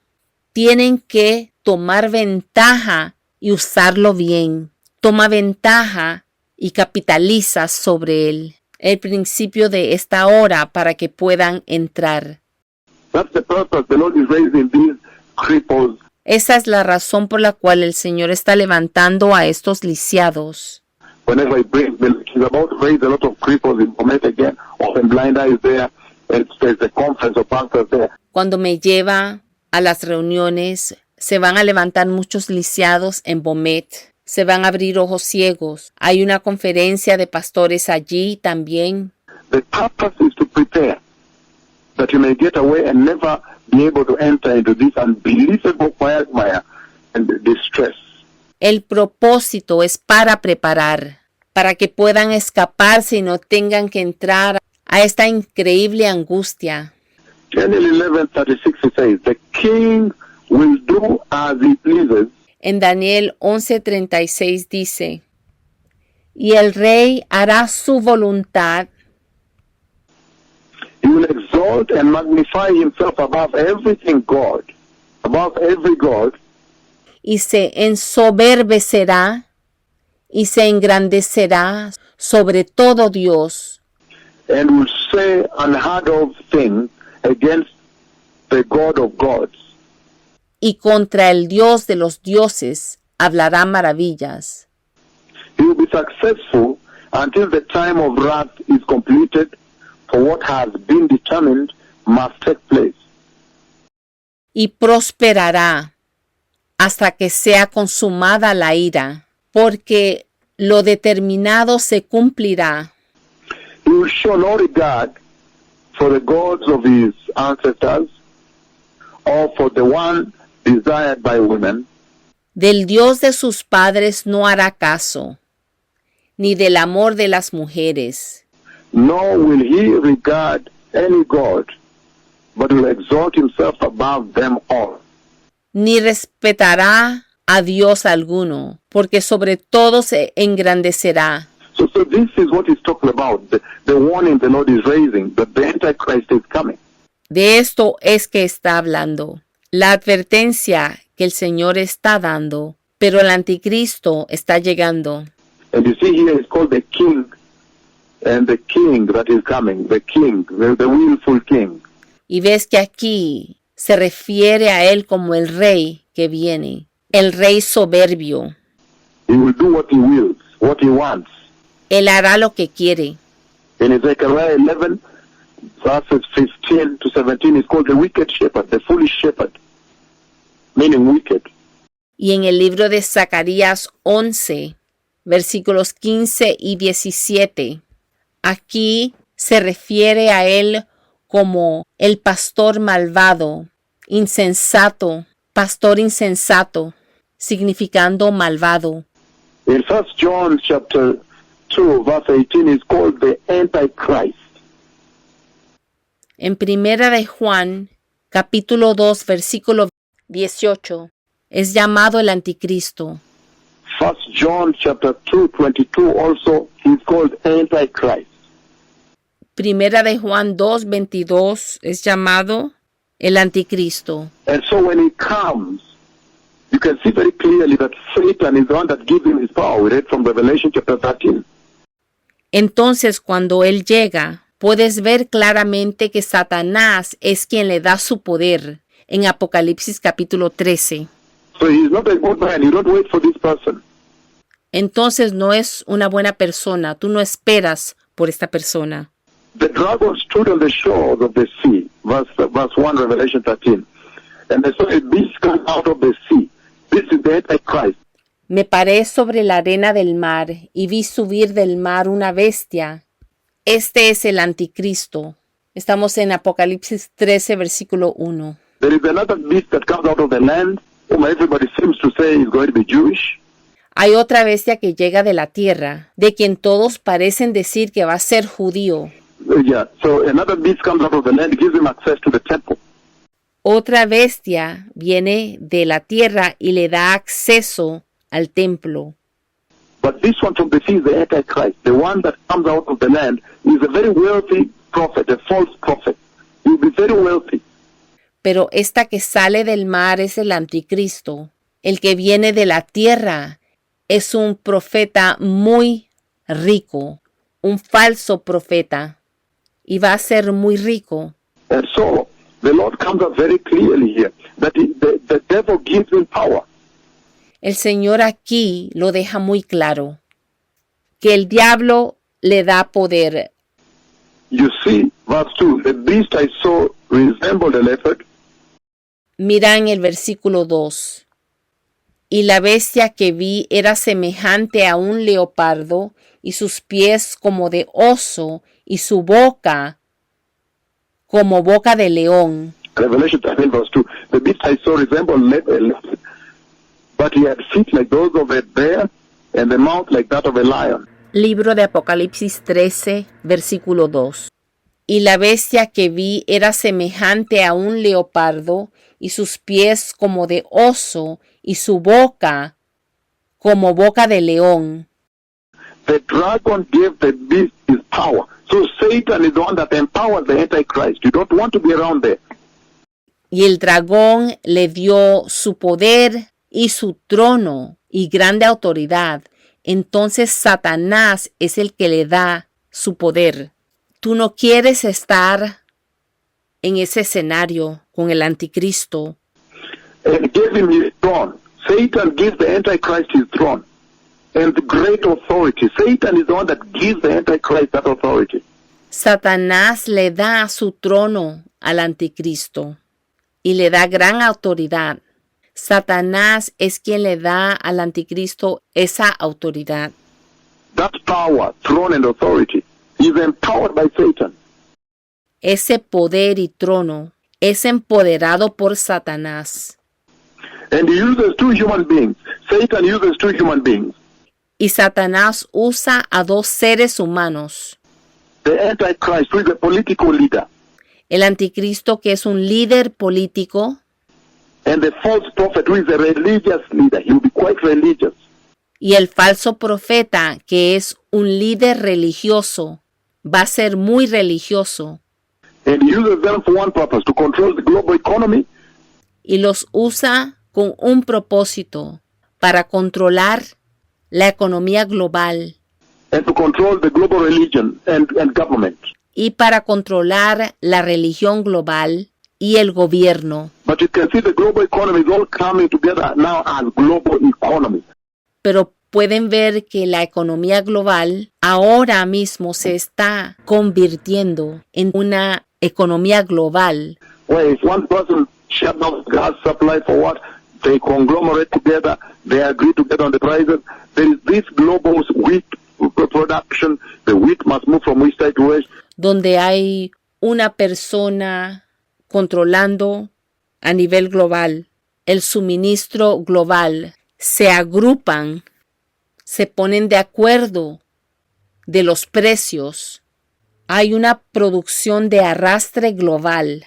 Tienen que tomar ventaja y usarlo bien. Toma ventaja y capitaliza sobre él. El principio de esta hora para que puedan entrar. That's the purpose the Lord is raising these cripples. Esa es la razón por la cual el Señor está levantando a estos lisiados. Whenever he brings, he's about to raise a lot of cripples in Bomet again, open blind eyes there, there's a conference of pastors there. Cuando me lleva a las reuniones, se van a levantar muchos lisiados en Bomet. Se van a abrir ojos ciegos. Hay una conferencia de pastores allí también. The purpose is to prepare that you may get away and never be able to enter into this unbelievable quagmire and distress. El propósito es para preparar, para que puedan escaparse y no tengan que entrar a esta increíble angustia. Daniel 11:36 says, the king will do as he pleases. En Daniel 11:36 dice, y el rey hará su voluntad. He will exalt and magnify himself above everything God, above every God, Y se ensoberbecerá y se engrandecerá sobre todo Dios. and will say unheard of thing against the God of gods. Y contra el Dios de los dioses hablará maravillas. He will be successful until the time of wrath is completed, for what has been determined must take place. Y prosperará hasta que sea consumada la ira, porque lo determinado se cumplirá. He will show no regard for the gods of his ancestors, or for the one desired by women. Del Dios de sus padres no hará caso, ni del amor de las mujeres. Nor will he regard any god, but will exalt himself above them all. Ni respetará a Dios alguno, porque sobre todo se engrandecerá. So this is what he's talking about, the warning the Lord is raising, that the Antichrist is coming. De esto es que está hablando, la advertencia que el Señor está dando, pero el Anticristo está llegando. And you see here it's called the king, and the king that is coming, the king, the willful king. Y ves que aquí se refiere a él como el rey que viene, el rey soberbio. He will do what he wills, what he wants. Él hará lo que quiere. In Zechariah 11, verses 15 to 17, it's called the wicked shepherd, the foolish shepherd, meaning wicked. Y en el libro de Zacarías 11, versículos 15 y 17, aquí se refiere a él como el pastor malvado, insensato, pastor insensato, significando malvado. In 1 John chapter 2, verse 18, is called the Antichrist. En Primera de Juan, capítulo 2, versículo 18, es llamado el Anticristo. 1 John chapter 2, 22 also is called Antichrist. Primera de Juan 2, 22 es llamado el Anticristo. And so when he comes, you can see very clearly that Satan is the one that gives him his power. We read from Revelation chapter 13. Entonces, cuando él llega, puedes ver claramente que Satanás es quien le da su poder en Apocalipsis capítulo 13. So he's not a good man. You don't wait for this person. Entonces no es una buena persona, tú no esperas por esta persona. The dragon stood on the shores of the sea, verse 1, Revelation 13. And they saw a beast come out of the sea. This is the Antichrist. Me paré sobre la arena del mar y vi subir del mar una bestia. Este es el Anticristo. Estamos en Apocalipsis 13, versículo 1. There is another beast that comes out of the land, whom everybody seems to say is going to be Jewish. Hay otra bestia que llega de la tierra, de quien todos parecen decir que va a ser judío. Yeah, so another beast comes out of the land, gives him access to the temple. Otra bestia viene de la tierra y le da acceso al templo. But this one from the sea is the Antichrist. The one that comes out of the land is a very wealthy prophet, a false prophet. He will be very wealthy. Pero esta que sale del mar es el Anticristo. El que viene de la tierra es un profeta muy rico, un falso profeta, y va a ser muy rico. And so the Lord comes up very clearly here that the devil gives him power. El Señor aquí lo deja muy claro, que el diablo le da poder. You see, verse 2, the beast I saw resembled a leopard. Mira en el versículo 2. Y la bestia que vi era semejante a un leopardo, y sus pies como de oso, y su boca como boca de león. Revelation 13, verse 2, the beast I saw resembled a leopard, but he had feet like those of a bear, and the mouth like that of a lion. Libro de Apocalipsis 13, versículo 2. Y la bestia que vi era semejante a un leopardo, y sus pies como de oso, y su boca como boca de león. The dragon gave the beast his power. So Satan is the one that empowers the Antichrist. You don't want to be around there. Y el dragón le dio su poder y su trono y grande autoridad. Entonces Satanás es el que le da su poder. Tú no quieres estar en ese escenario con el Anticristo. And gave him his throne. Satan gives the Antichrist his throne. And the great authority. Satan is the one that gives the Antichrist that authority. Satanás le da su trono al Anticristo y le da gran autoridad. Satanás es quien le da al Anticristo esa autoridad. That power, throne, and authority is empowered by Satan. Ese poder y trono es empoderado por Satanás. And he uses two human beings. Satan uses two human beings. Y Satanás usa a dos seres humanos. The Antichrist, who is a political leader, El Anticristo, que es un líder político, and the false prophet, who is a religious leader. He will be quite religious. y el falso profeta, que es un líder religioso, va a ser muy religioso. And he uses them for one purpose, to control the global economy, Y los usa con un propósito, para controlar la economía global and to control the global religion and government. y para controlar la religión global y el gobierno. But you can see the global economy is all coming together now as global economy. Pero pueden ver que la economía global ahora mismo se está convirtiendo en una economía global. Where if one person shuts down the gas supply for what? They conglomerate together, they agree together on the prices. There is this global wheat production. The wheat must move from east side to west. Donde hay una persona controlando a nivel global el suministro global, se agrupan, se ponen de acuerdo de los precios. Hay una producción de arrastre global.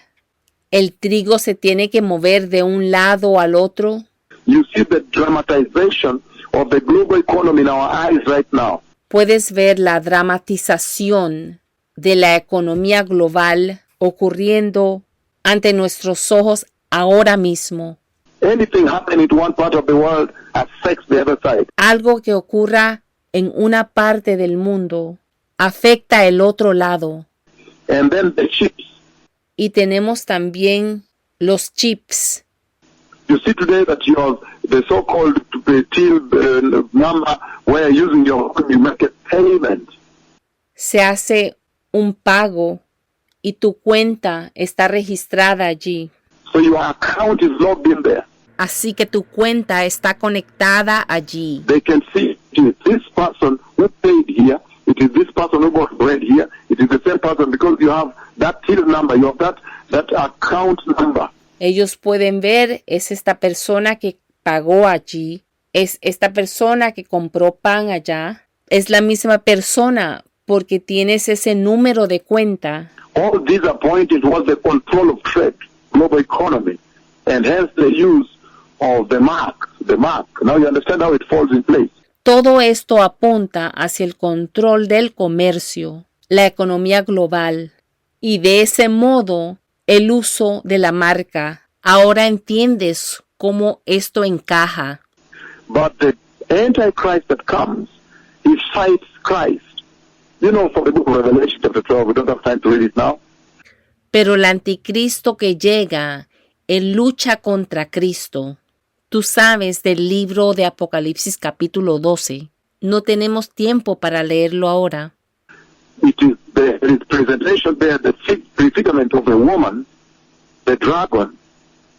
El trigo se tiene que mover de un lado al otro. You see the dramatization of the global economy in our eyes right now. Puedes ver la dramatización de la economía global ocurriendo ante nuestros ojos ahora mismo. Anything happening to one part of the world affects the other side. Algo que ocurra en una parte del mundo afecta el otro lado. And then the chips. Y tenemos también los chips. You see today that you have the so-called till number where using your you make a payment. Se hace un pago y tu cuenta está registrada allí. So your account is logged in there. Así que tu cuenta está conectada allí. They can see it is this person who paid here, it is this person who bought bread here, it is the same person because you have that till number, you have that account number. Ellos pueden ver, es esta persona que pagó allí, es esta persona que compró pan allá, es la misma persona porque tienes ese número de cuenta. All these are pointing towards the control of trade, global economy, and hence the use of the mark. Now you understand how it falls in place. Todo esto apunta hacia el control del comercio, la economía global, y de ese modo el uso de la marca. Ahora entiendes cómo esto encaja. But the Antichrist that comes, he fights Christ. You know, from the book of Revelation chapter 12, we don't have time to read it now. Pero el anticristo que llega, él lucha contra Cristo. Tú sabes del libro de Apocalipsis capítulo 12. No tenemos tiempo para leerlo ahora. it is the representation there, the prefigurement of a woman, the dragon,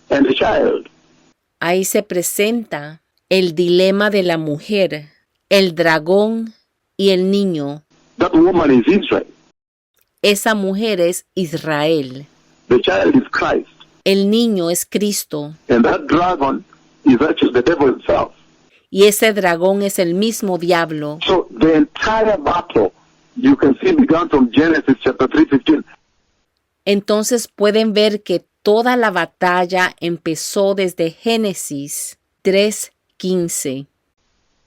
and the child. Ahí se presenta el dilema de la mujer, el dragón y el niño. That woman is Israel. Esa mujer es Israel. The child is Christ. El niño es Cristo. And that dragon is actually the devil himself. Y ese dragón es el mismo diablo. So the entire battle, you can see, began from Genesis chapter 3:15. Entonces pueden ver que toda la batalla empezó desde Génesis 3:15.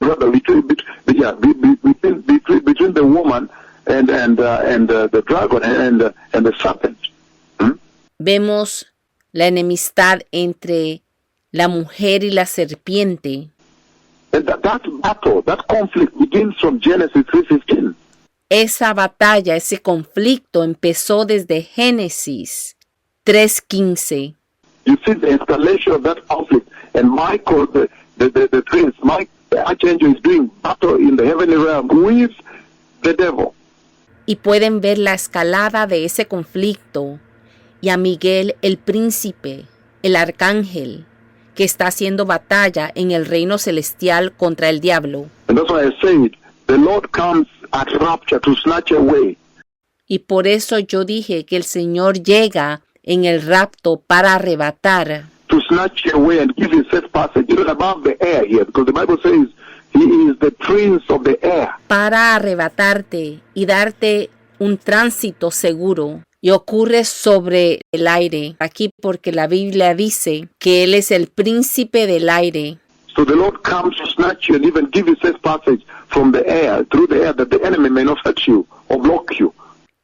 Brother, between the woman and the dragon and the serpent. Vemos la enemistad entre la mujer y la serpiente. And that battle, that conflict begins from Genesis 3:15. Esa batalla, ese conflicto empezó desde Génesis 3:15. You see the escalation of that conflict, and Michael, the prince, Mike, the archangel, is doing battle in the heavenly realm with the devil. Y pueden ver la escalada de ese conflicto y a Miguel, el príncipe, el arcángel, que está haciendo batalla en el reino celestial contra el diablo. And that's why I said, the Lord comes at rapture to snatch away. Y por eso yo dije que el Señor llega en el rapto para arrebatar. To snatch away and give you safe passage, even above the air here, because the Bible says he is the prince of the air. Para arrebatarte y darte un tránsito seguro. Y ocurre sobre el aire, aquí porque la Biblia dice que Él es el príncipe del aire. So the Lord comes to snatch you and even give you safe passage from the air, through the air, that the enemy may not touch you or block you.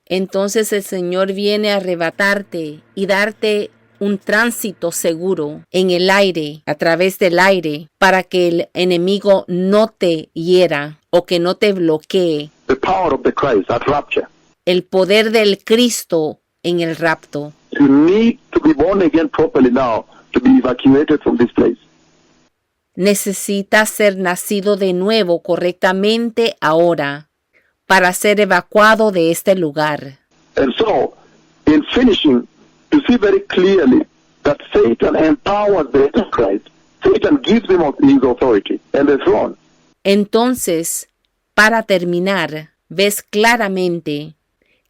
Entonces el Señor viene a arrebatarte y darte un tránsito seguro en el aire, a través del aire, para que el enemigo no te hiera o que no te bloquee. The power of the Christ at rapture. El poder del Cristo en el rapto. You need to be born again properly now to be evacuated from this place. Necesitas ser nacido de nuevo correctamente ahora para ser evacuado de este lugar. And so, in finishing, you see very clearly that Satan empowers the Antichrist. Satan gives him his authority and the throne. Entonces, para terminar, ves claramente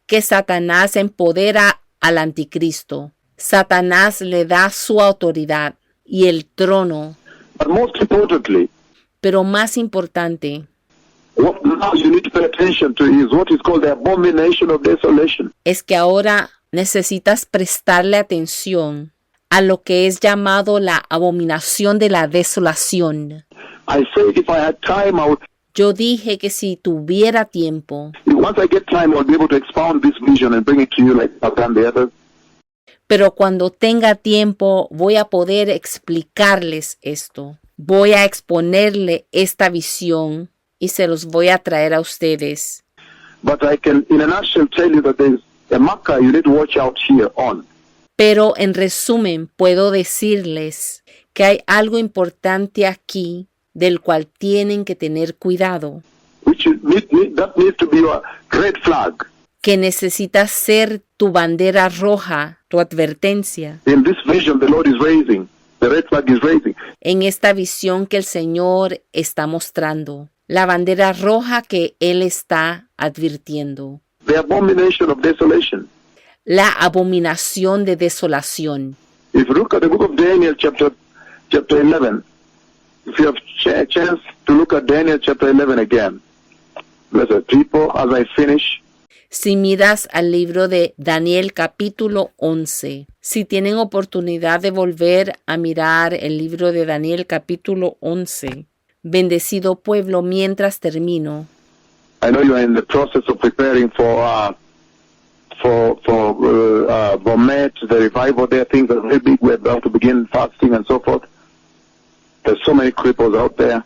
que Satanás empodera al Anticristo. Satanás le da su autoridad y el trono. But most importantly, Pero más importante, what now you need to pay attention to is what is called the abomination of desolation. es que ahora necesitas prestarle atención a lo que es llamado la abominación de la desolación. I said if I had time, I would. Yo dije que si tuviera tiempo, Once I get time, I'll be able to expound this vision and bring it to you like I've done the others. pero cuando tenga tiempo voy a poder explicarles esto. Voy a exponerle esta visión y se los voy a traer a ustedes. But I can, in a nutshell, tell you that there's a marker you need to watch out here on. Pero en resumen puedo decirles que hay algo importante aquí del cual tienen que tener cuidado, That needs to be a red flag. que necesita ser tu bandera roja, tu advertencia. In this vision the Lord is raising, the red flag is raising. En esta visión que el Señor está mostrando, la bandera roja que Él está advirtiendo, The abomination of desolation. la abominación de desolación. If you look at the book of Daniel chapter 11, if you have a chance to look at Daniel chapter 11 again, blessed people, as I finish, Si miras al libro de Daniel capítulo 11, si tienen oportunidad de volver a mirar el libro de Daniel capítulo 11, bendecido pueblo, mientras termino. I know you are in the process of preparing for Bomet, the revival there. Things are very big. We're about to begin fasting and so forth. There's so many cripples out there.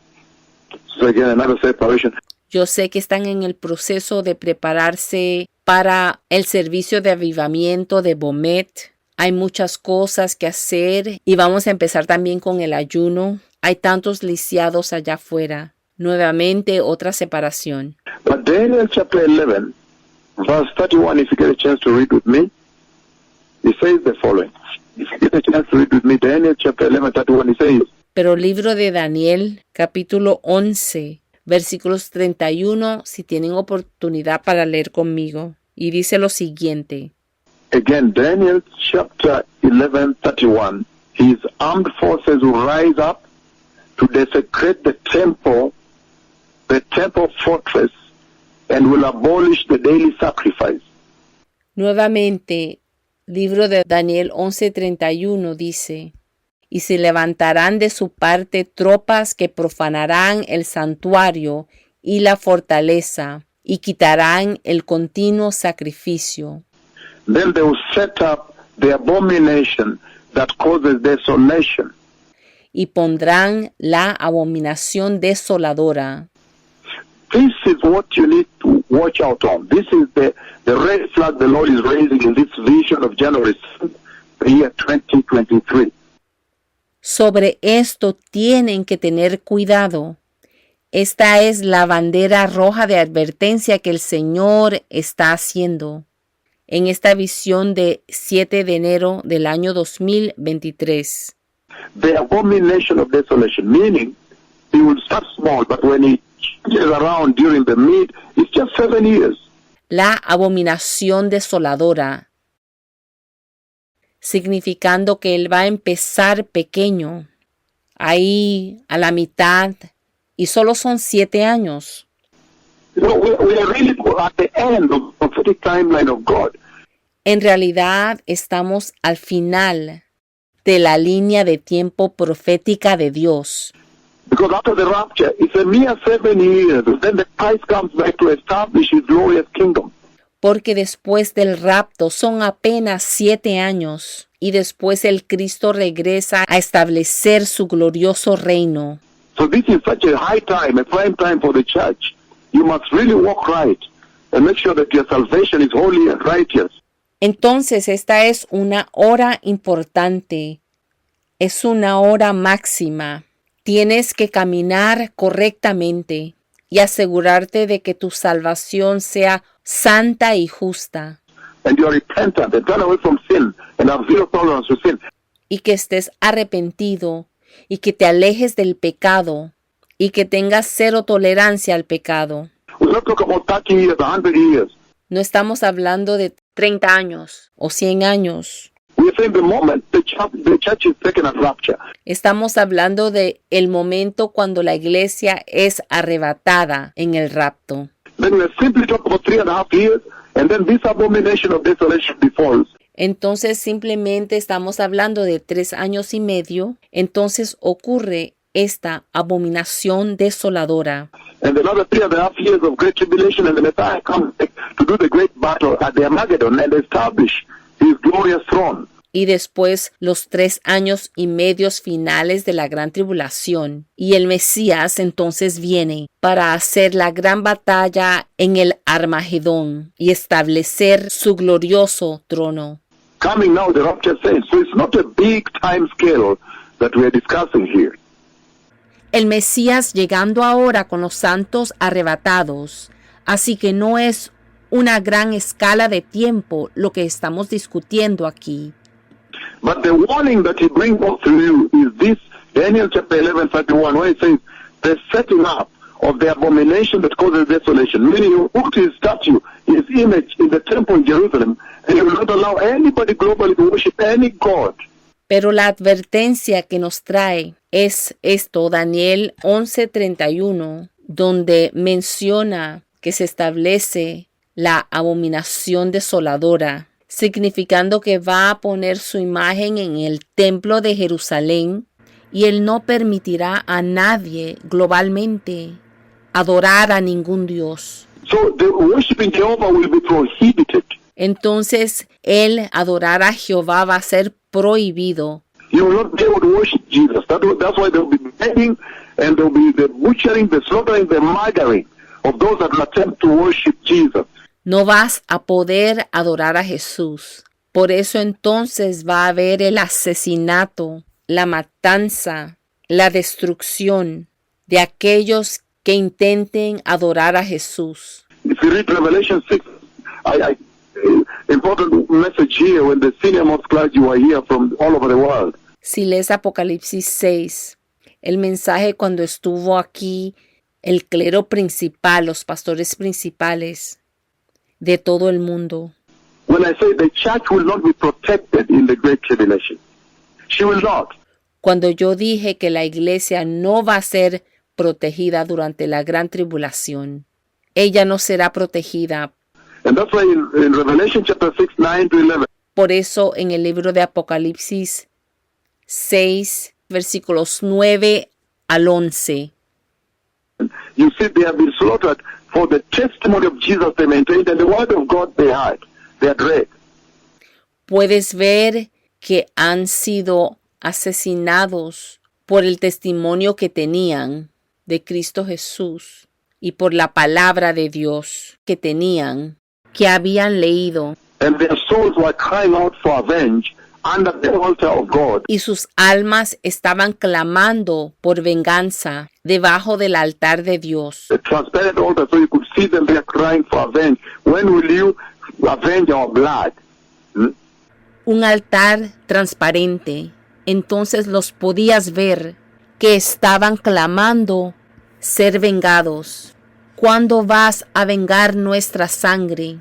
So again, another separation. Yo sé que están en el proceso de prepararse para el servicio de avivamiento de Bomet. Hay muchas cosas que hacer y vamos a empezar también con el ayuno. Hay tantos lisiados allá afuera. Nuevamente otra separación. But Daniel chapter 11 verse 31, if you get a chance to read with me, it says the following. If you get a chance to read with me, Daniel chapter 11, 31, it says, Pero libro de Daniel, capítulo 11, versículos 31, si tienen oportunidad para leer conmigo. Y dice lo siguiente. Again, Daniel chapter 11, 31, his armed forces will rise up to desecrate the temple fortress, and will abolish the daily sacrifice. Nuevamente, libro de Daniel 11:31 dice, y se levantarán de su parte tropas que profanarán el santuario y la fortaleza, y quitarán el continuo sacrificio. Then they will set up the abomination that causes desolation. Y pondrán la abominación desoladora. This is what you need to watch out on. This is the red flag the Lord is raising in this vision of January 7th, the year 2023. Sobre esto tienen que tener cuidado. Esta es la bandera roja de advertencia que el Señor está haciendo en esta visión de 7 de enero del año 2023. The abomination of desolation, meaning he will start small, but when he changes around during the mid, it's just 7 years. La abominación desoladora, significando que él va a empezar pequeño, ahí a la mitad, y solo son 7 años. You know, we are really at the end of the prophetic timeline of God. En realidad estamos al final de la línea de tiempo profética de Dios. Because after the rapture, it's a mere 7 years. Then the Christ comes back to establish his glorious kingdom. Porque después del rapto son apenas 7 años y después el Cristo regresa a establecer su glorioso reino. So this is such a high time, a prime time for the church. You must really walk right and make sure that your salvation is holy and righteous. Entonces esta es una hora importante, es una hora máxima. Tienes que caminar correctamente y asegurarte de que tu salvación sea santa y justa. And you are repentant and turn away from sin and have zero tolerance to sin. Y que estés arrepentido y que te alejes del pecado y que tengas cero tolerancia al pecado. We're not talking about 30 years, 100 years. No estamos hablando de 30 años o 100 años. We're saying the moment the church is taken at rapture. Estamos hablando de el momento cuando la iglesia es arrebatada en el rapto. Then we're simply talking about 3.5 years, and then this abomination of desolation befalls. Entonces simplemente estamos hablando de 3 años y medio. Entonces ocurre esta abominación desoladora. And another 3.5 years of great tribulation, and the Messiah comes back to do the great battle at the Armageddon and establish his glorious throne. Y después los 3 años y medios finales de la gran tribulación. Y el Mesías entonces viene para hacer la gran batalla en el Armagedón y establecer su glorioso trono. Coming now, the rapture saints. So it's not a big time scale that we are discussing here. El Mesías llegando ahora con los santos arrebatados. Así que no es una gran escala de tiempo lo que estamos discutiendo aquí. But the warning that he brings up to you is this, Daniel chapter 11, 31, where it says, the setting up of the abomination that causes desolation, meaning you put his statue, his image in the temple in Jerusalem, and you will not allow anybody globally to worship any god. Pero la advertencia que nos trae es esto, Daniel 11:31, donde menciona que se establece la abominación desoladora, significando que va a poner su imagen en el templo de Jerusalén y él no permitirá a nadie globalmente adorar a ningún dios. So the worshiping Jehovah will be prohibited. Entonces, el adorar a Jehová va a ser prohibido. You will not be able to worship Jesus. That's why there will be begging and there will be the butchering, the slaughtering, the murdering of those that attempt to worship Jesus. No vas a poder adorar a Jesús. Por eso entonces va a haber el asesinato, la matanza, la destrucción de aquellos que intenten adorar a Jesús. If you read Revelation 6, Important message here when the senior most clergy were here from all over the world. Si lees Apocalipsis 6, el mensaje cuando estuvo aquí el clero principal, los pastores principales de todo el mundo. When I say the church will not be protected in the Great Tribulation, she will not. Cuando yo dije que la iglesia no va a ser protegida durante la gran tribulación, ella no será protegida. And that's why in Revelation chapter 6, 9 to 11, Por eso en el libro de Apocalipsis 6, versículos 9 al 11, you see they have been slaughtered for the testimony of Jesus they maintained and the word of God they had. They had read. puedes ver que han sido asesinados por el testimonio que tenían de Cristo Jesús y por la palabra de Dios que tenían, que habían leído, And their souls were crying out for revenge under the altar of God. y sus almas estaban clamando por venganza debajo del altar de Dios. A transparent altar so you could see them there crying for revenge. When will you avenge our blood? Un altar transparente. Entonces los podías ver que estaban clamando ser vengados. ¿Cuándo vas a vengar nuestra sangre?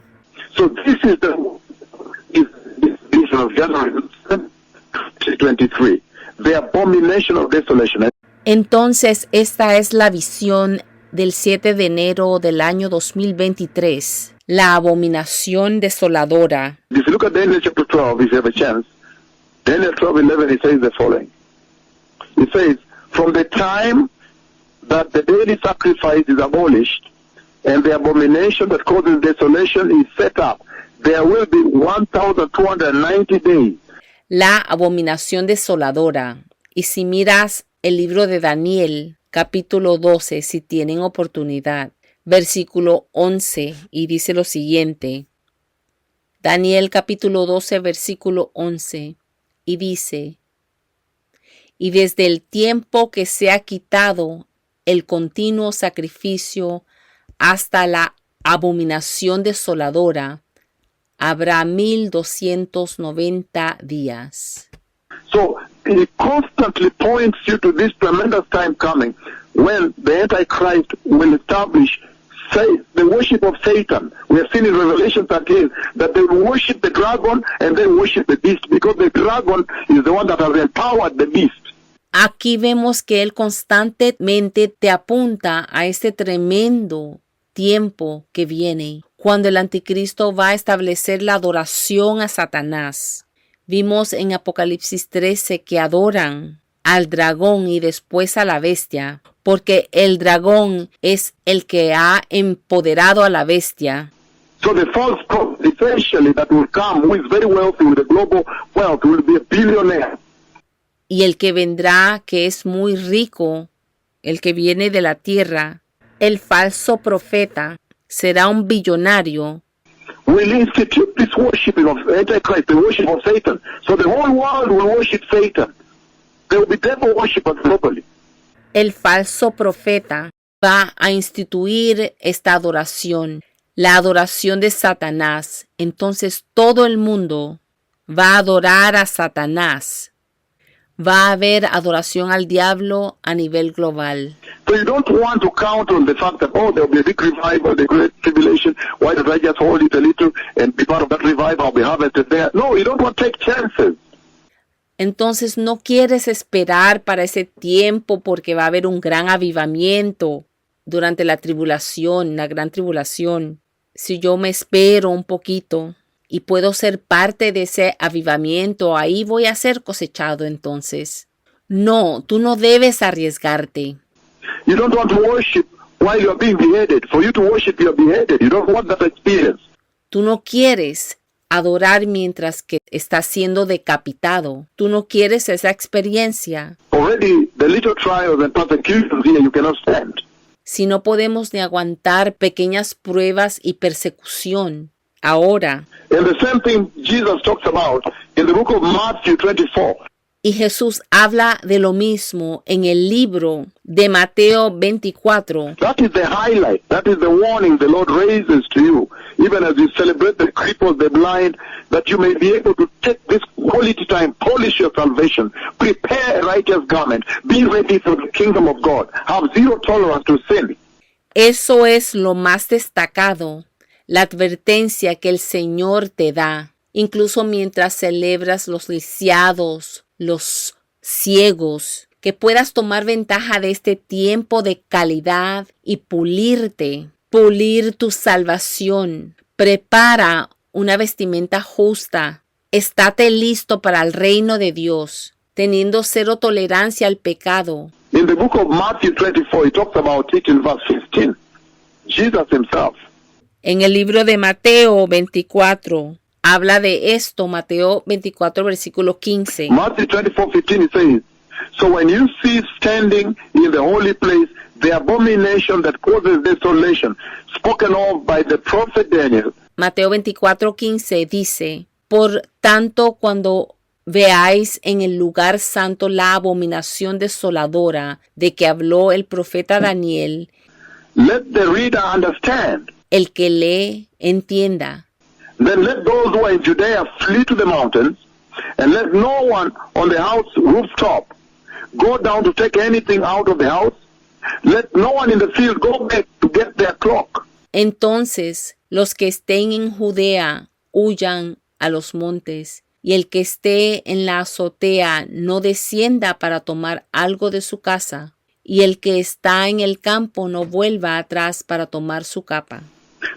So this is the vision of January 2023. The abomination of desolation. Entonces esta es la visión del 7 de enero del año 2023. La abominación desoladora. If you look at Daniel chapter 12, if you have a chance, Daniel 12:11, it says the following. It says, from the time that the daily sacrifice is abolished and the abomination that causes desolation is set up, there will be 1,290 days. La abominación desoladora. Y si miras el libro de Daniel, capítulo 12, si tienen oportunidad, versículo 11, y dice lo siguiente. Daniel capítulo 12, versículo 11, y dice, y desde el tiempo que se ha quitado el continuo sacrificio hasta la abominación desoladora, habrá 1290 días. So it constantly points you to this tremendous time coming when the Antichrist will establish the worship of Satan. We have seen in Revelation 13 that they will worship the dragon and then worship the beast because the dragon is the one that has empowered the beast. Aquí vemos que Él constantemente te apunta a este tremendo tiempo que viene, cuando el Anticristo va a establecer la adoración a Satanás. Vimos en Apocalipsis 13 que adoran al dragón y después a la bestia, porque el dragón es el que ha empoderado a la bestia. So the false prophet essentially that will come, who is very wealthy with a global wealth, will be a billionaire. Y el que vendrá, que es muy rico, el que viene de la tierra, el falso profeta, será un billonario. Will institute this worshiping of Antichrist, the worship of Satan. So the whole world will worship Satan. There will be devil worshippers globally. El falso profeta va a instituir esta adoración, la adoración de Satanás. Entonces todo el mundo va a adorar a Satanás. Va a haber adoración al diablo a nivel global. So you don't want to count on the fact that, oh, there will be a big revival, the great tribulation. Why don't I just hold it a little and be part of that revival? I'll be harvested there. No, you don't want to take chances. Entonces no quieres esperar para ese tiempo porque va a haber un gran avivamiento durante la tribulación, la gran tribulación. Si yo me espero un poquito y puedo ser parte de ese avivamiento, ahí voy a ser cosechado entonces. No, tú no debes arriesgarte. You don't want to worship while you're being beheaded. For you to worship, you're beheaded. You don't want that experience. Tú no quieres adorar mientras que estás siendo decapitado. Tú no quieres esa experiencia. Already the little trials and persecutions here you cannot stand. Si no podemos ni aguantar pequeñas pruebas y persecución ahora. And the same thing Jesus talks about in the book of Matthew 24. Y Jesús habla de lo mismo en el libro de Mateo 24. That is the highlight. That is the warning the Lord raises to you, even as you celebrate the cripples, the blind, that you may be able to take this quality time, polish your salvation, prepare a righteous garment, be ready for the kingdom of God, have zero tolerance to sin. Eso es lo más destacado, la advertencia que el Señor te da, incluso mientras celebras los lisiados, los ciegos, que puedas tomar ventaja de este tiempo de calidad y pulirte, pulir tu salvación. Prepara una vestimenta justa. Estate listo para el reino de Dios, teniendo cero tolerancia al pecado. In the book of Matthew 24, he talks about it in verse 15. Jesus himself. En el libro de Mateo 24, habla de esto, Mateo 24, versículo 15. Matthew 24:15 it says, so when you see standing in the holy place the abomination that causes desolation, spoken of by the prophet Daniel. Mateo 24:15 dice, por tanto cuando veáis en el lugar santo la abominación desoladora de que habló el profeta Daniel, let the reader understand. El que lee, entienda. Then let those who are in Judea flee to the mountains, and let no one on the house rooftop go down to take anything out of the house. Let no one in the field go back to get their cloak. Entonces, los que estén en Judea huyan a los montes, y el que esté en la azotea no descienda para tomar algo de su casa, y el que está en el campo no vuelva atrás para tomar su capa.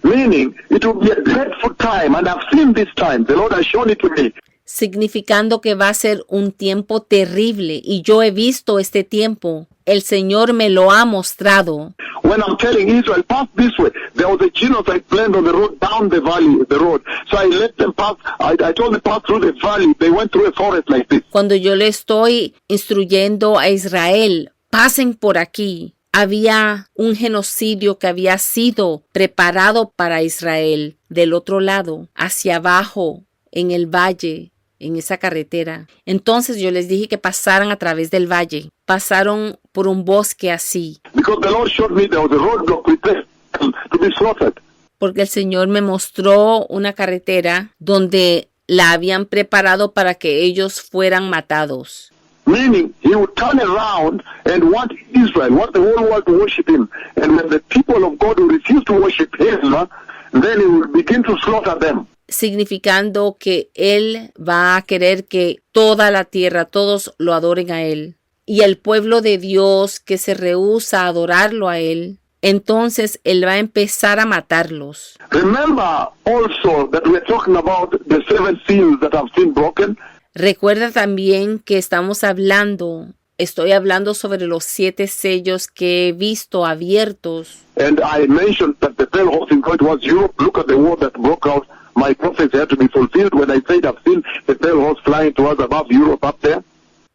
Meaning, it will be a dreadful time, and I've seen this time. The Lord has shown it to me. Significando que va a ser un tiempo terrible, y yo he visto este tiempo. El Señor me lo ha mostrado. When I'm telling Israel, pass this way, there was a genocide planned on the road, down the valley, the road. So I let them pass, I told them pass through the valley. They went through a forest like this. Cuando yo le estoy instruyendo a Israel, pasen por aquí. Había un genocidio que había sido preparado para Israel del otro lado, hacia abajo, en el valle, en esa carretera. Entonces yo les dije que pasaran a través del valle. Pasaron por un bosque así. Because the Lord showed me there was a roadblock prepared to be slaughtered. Porque el Señor me mostró una carretera donde la habían preparado para que ellos fueran matados. Meaning, he would turn around and want Israel, want the whole world to worship him. And when the people of God will refuse to worship him, then he will begin to slaughter them. Significando que Él va a querer que toda la tierra, todos lo adoren a Él. Y el pueblo de Dios que se rehúsa a adorarlo a Él, entonces Él va a empezar a matarlos. Remember also that we're talking about the 7 seals that have been broken. Recuerda también que estoy hablando sobre los 7 sellos que he visto abiertos. And I mentioned that the pale horse in God was Europe. Look at the war that broke out. My prophecy had to be fulfilled when I said I've seen the pale horse flying towards above Europe up there.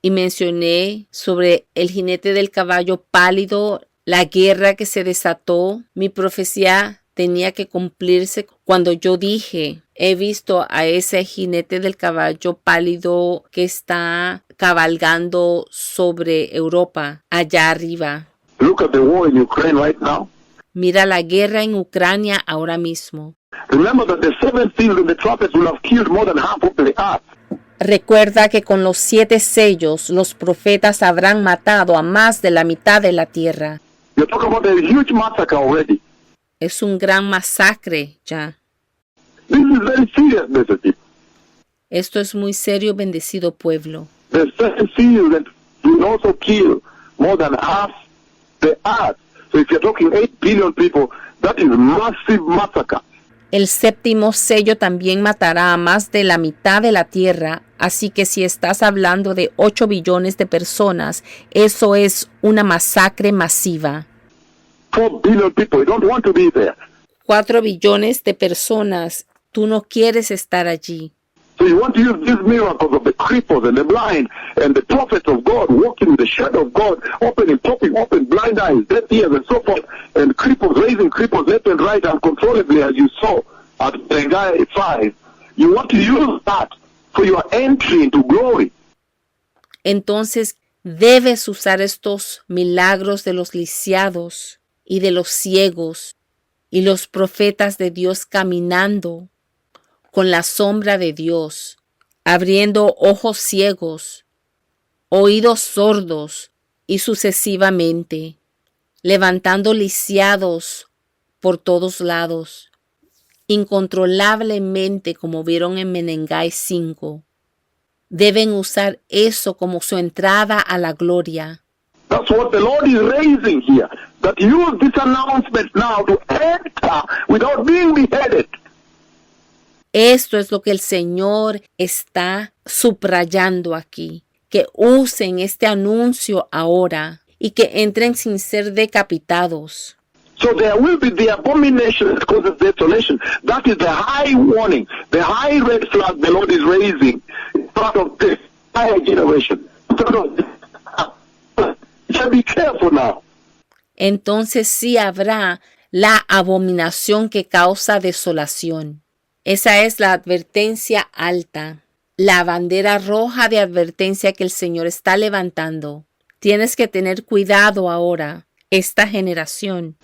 Y mencioné sobre el jinete del caballo pálido, la guerra que se desató. Mi profecía tenía que cumplirse cuando yo dije, he visto a ese jinete del caballo pálido que está cabalgando sobre Europa, allá arriba. Look at the war in Ukraine right now. Mira la guerra en Ucrania ahora mismo. Remember that the 7 seals and the trumpets will have killed more than half of the earth. Recuerda que con los 7 sellos los profetas habrán matado a más de la mitad de la tierra. You're talking about a huge massacre already. Es un gran masacre ya. This is very serious, Mr. Chief. Esto es muy serio, bendecido pueblo. The 7 seals that will also kill more than half the earth. So if you're talking 8 billion people, that is massive massacre. El 7º sello también matará a más de la mitad de la tierra, así que si estás hablando de 8 billones de personas, eso es una masacre masiva. 4 billion people, you don't want to be there. 4 billones de personas, tú no quieres estar allí. So you want to use these miracles of the cripples and the blind and the prophets of God walking in the shadow of God, opening, popping open blind eyes, deaf ears and so forth, and cripples raising cripples left and right uncontrollably as you saw at Bengai 5. You want to use that for your entry into glory. Entonces debes usar estos milagros de los lisiados y de los ciegos y los profetas de Dios caminando con la sombra de Dios, abriendo ojos ciegos, oídos sordos y sucesivamente, levantando lisiados por todos lados, incontrolablemente como vieron en Menengai 5. Deben usar eso como su entrada a la gloria. That's what the Lord is raising here. That use this announcement now to enter without being beheaded. Esto es lo que el Señor está subrayando aquí. Que usen este anuncio ahora y que entren sin ser decapitados. So there will be the abomination that causes desolation. That is the high warning, the high red flag the Lord is raising in front of this higher generation. So be careful now. Entonces sí habrá la abominación que causa desolación. Esa es la advertencia alta, la bandera roja de advertencia que el Señor está levantando. Tienes que tener cuidado ahora, esta generación.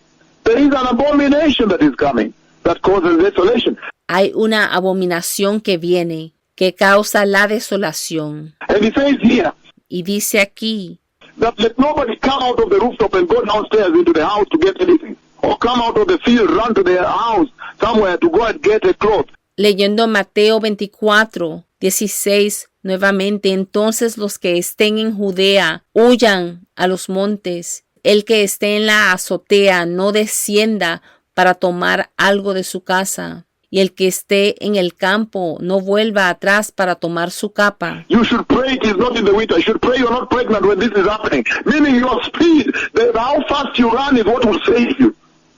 There is an abomination that is coming that causes desolation. Hay una abominación que viene, que causa la desolación. And he says here Y dice aquí, that let nobody come out of the rooftop and go downstairs into the house to get anything. Or come out of the field, run to their house somewhere to go and get a cloth. leyendo Mateo 24:16 nuevamente, entonces los que estén en Judea huyan a los montes. El que esté en la azotea no descienda para tomar algo de su casa. Y el que esté en el campo no vuelva atrás para tomar su capa. You should pray it is not in the winter. You should pray you're not pregnant when this is happening. Meaning your speed, how fast you run is what will save you.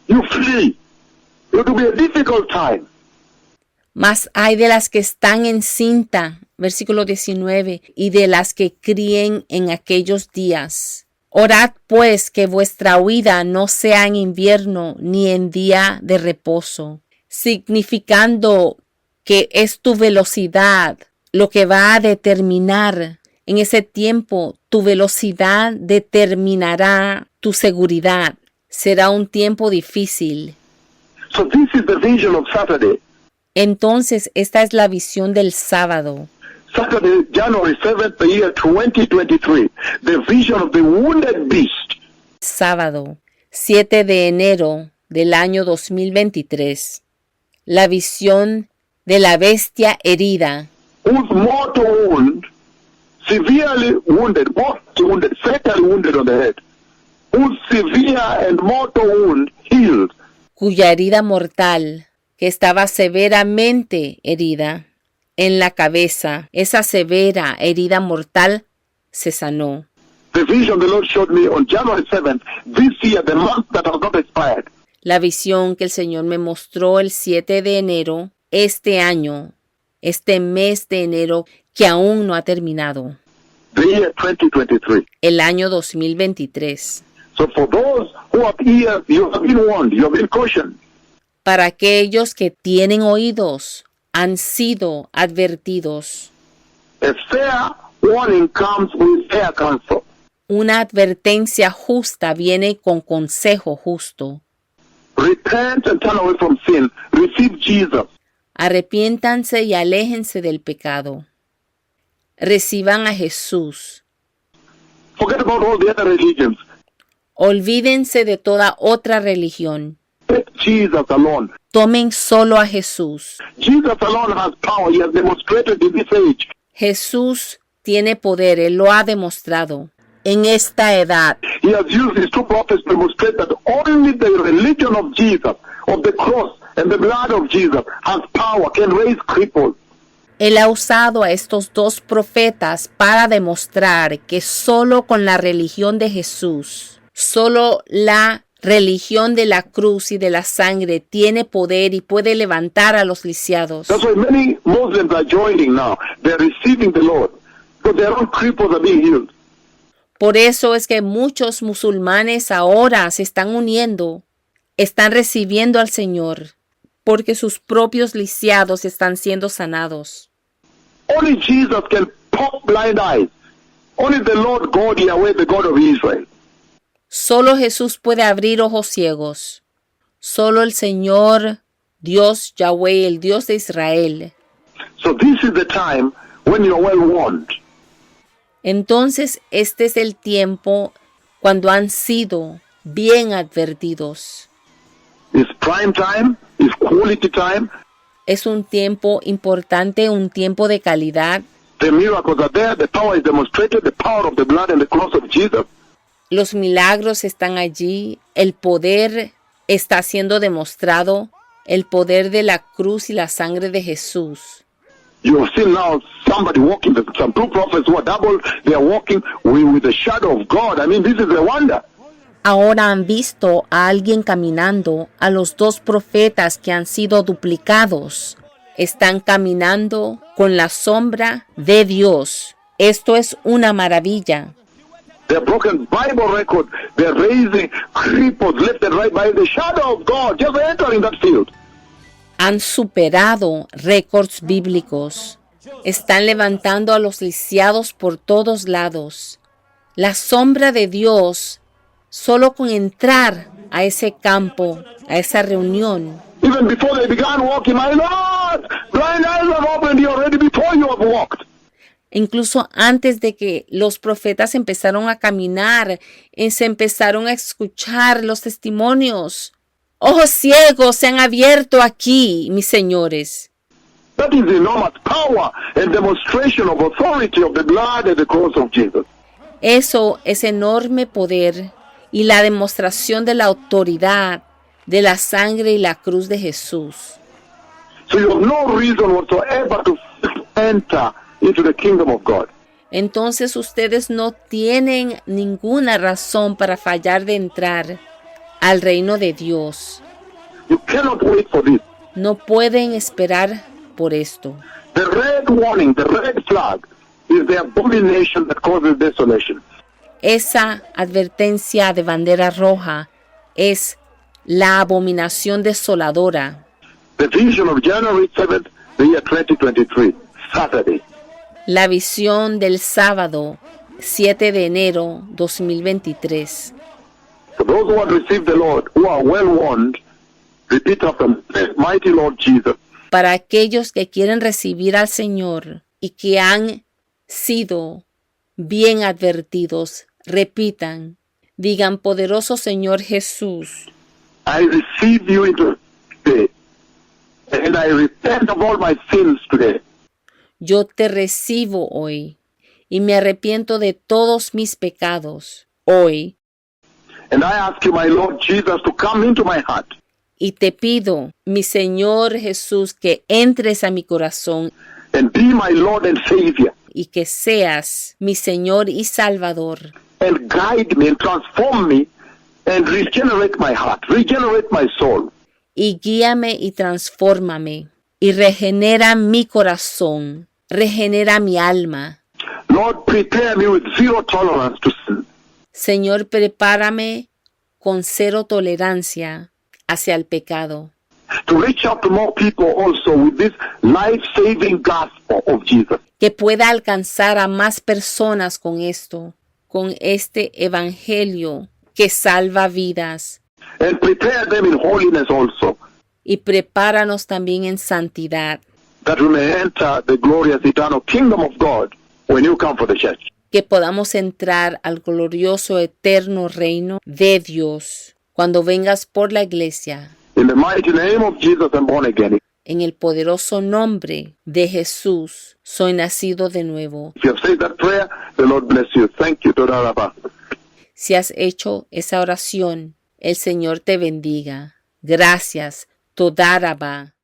You flee. It will be a difficult time. Mas hay de las que están encinta, versículo 19, y de las que críen en aquellos días. Orad pues que vuestra huida no sea en invierno ni en día de reposo, significando que es tu velocidad lo que va a determinar en ese tiempo. Tu velocidad determinará tu seguridad. Será un tiempo difícil. So this is the vision of Saturday. Entonces, esta es la visión del sábado. Saturday, January 7th, the year 2023. The vision of the wounded beast. Sábado, 7 de enero del año 2023. La visión de la bestia herida. Whose mortal wound, severely wounded, fatally wounded on the head. Whose severe and mortal wound healed. Cuya herida mortal, que estaba severamente herida en la cabeza, esa severa herida mortal se sanó. The vision the Lord showed me on January 7th, this year, the month that has not expired. La visión que el Señor me mostró el 7 de enero, este año, este mes de enero que aún no ha terminado. The year 2023. El año 2023. So for those who have ears, you have been warned, you have been cautioned. Para aquellos que tienen oídos, han sido advertidos. A fair warning comes with fair counsel. Una advertencia justa viene con consejo justo. Repent and turn away from sin. Receive Jesus. Arrepiéntanse y aléjense del pecado. Reciban a Jesús. Forget about all the other religions. Olvídense de toda otra religión. Take Jesus alone. Tomen solo a Jesús. Jesus alone has power. He has demonstrated in this age. Jesús tiene poder, Él lo ha demostrado. En esta edad, He has used his two prophets to demonstrate that only the religion of Jesus, of the cross and the blood of Jesus, has power, can raise cripples. Él ha usado a estos dos profetas para demostrar que solo con la religión de Jesús, solo la religión de la cruz y de la sangre tiene poder y puede levantar a los lisiados. That's why many Muslims are joining now. They're receiving the Lord. Because their own cripples are being healed. Por eso es que muchos musulmanes ahora se están uniendo, están recibiendo al Señor, porque sus propios lisiados están siendo sanados. Only Jesus can pop blind eyes. Only the Lord God Yahweh, the God of Israel. Solo Jesús puede abrir ojos ciegos. Solo el Señor, Dios Yahweh, el Dios de Israel. So this is the time when you are well warned. Entonces este es el tiempo cuando han sido bien advertidos. It's prime time, it's quality time. Es un tiempo importante, un tiempo de calidad. The miracles are there, the power is demonstrated, the power of the blood and the cross of Jesus. Los milagros están allí, el poder está siendo demostrado, el poder de la cruz y la sangre de Jesús. You have seen now somebody walking, some two prophets who are double, they are walking with the shadow of God. I mean, this is a wonder. Ahora han visto a alguien caminando, a los dos profetas que han sido duplicados. Están caminando con la sombra de Dios. Esto es una maravilla. They're broken Bible record. They're raising cripples left and right by the shadow of God. Just entering that field. Han superado récords bíblicos. Están levantando a los lisiados por todos lados. La sombra de Dios, solo con entrar a ese campo, a esa reunión. Even before they began walking, my Lord, blind eyes have opened you already before you have walked. Incluso antes de que los profetas empezaron a caminar, se empezaron a escuchar los testimonios. Ojos ciegos se han abierto aquí, mis señores. That is the enormous power and demonstration of authority of the blood and the cross of Jesus. Eso es enorme poder y la demostración de la autoridad de la sangre y la cruz de Jesús. So you have no reason whatsoever to enter into the kingdom of God. Entonces ustedes no tienen ninguna razón para fallar de entrar al reino de Dios. You cannot wait for this. No pueden esperar por esto. The red warning, the red flag, is the abomination that causes desolation. Esa advertencia de bandera roja es la abominación desoladora. The vision of January 7th, the year 2023, Saturday. La visión del sábado 7 de enero 2023. For those who have received the Lord, who are well warned, repeat after me, mighty Lord Jesus. Para aquellos que quieren recibir al Señor y que han sido bien advertidos, repitan, digan, poderoso Señor Jesús, I receive you into today, and I repent of all my sins today. yo te recibo hoy y me arrepiento de todos mis pecados hoy. And I ask you, my Lord Jesus, to come into my heart. Y te pido, mi Señor Jesús, que entres a mi corazón And be my Lord and Savior. y que seas mi Señor y Salvador. And guide me and transform me and regenerate my heart, regenerate my soul. Y guíame y transfórmame y regenera mi corazón, regenera mi alma. Lord, prepare me with zero tolerance to sin. Señor, prepárame con cero tolerancia hacia el pecado. To reach out to more people also with this life-saving gospel of Jesus. Que pueda alcanzar a más personas con esto, con este evangelio que salva vidas. And prepare them in holiness also, Y prepáranos también en santidad, that we may enter the glorious eternal kingdom of God when you come for the church. que podamos entrar al glorioso eterno reino de Dios cuando vengas por la iglesia. In the mighty name of Jesus, I'm born again. En el poderoso nombre de Jesús, soy nacido de nuevo. If you have said that prayer, the Lord bless you. Thank you. Toda Rabba. Si has hecho esa oración, el Señor te bendiga. Gracias. Toda Rabá.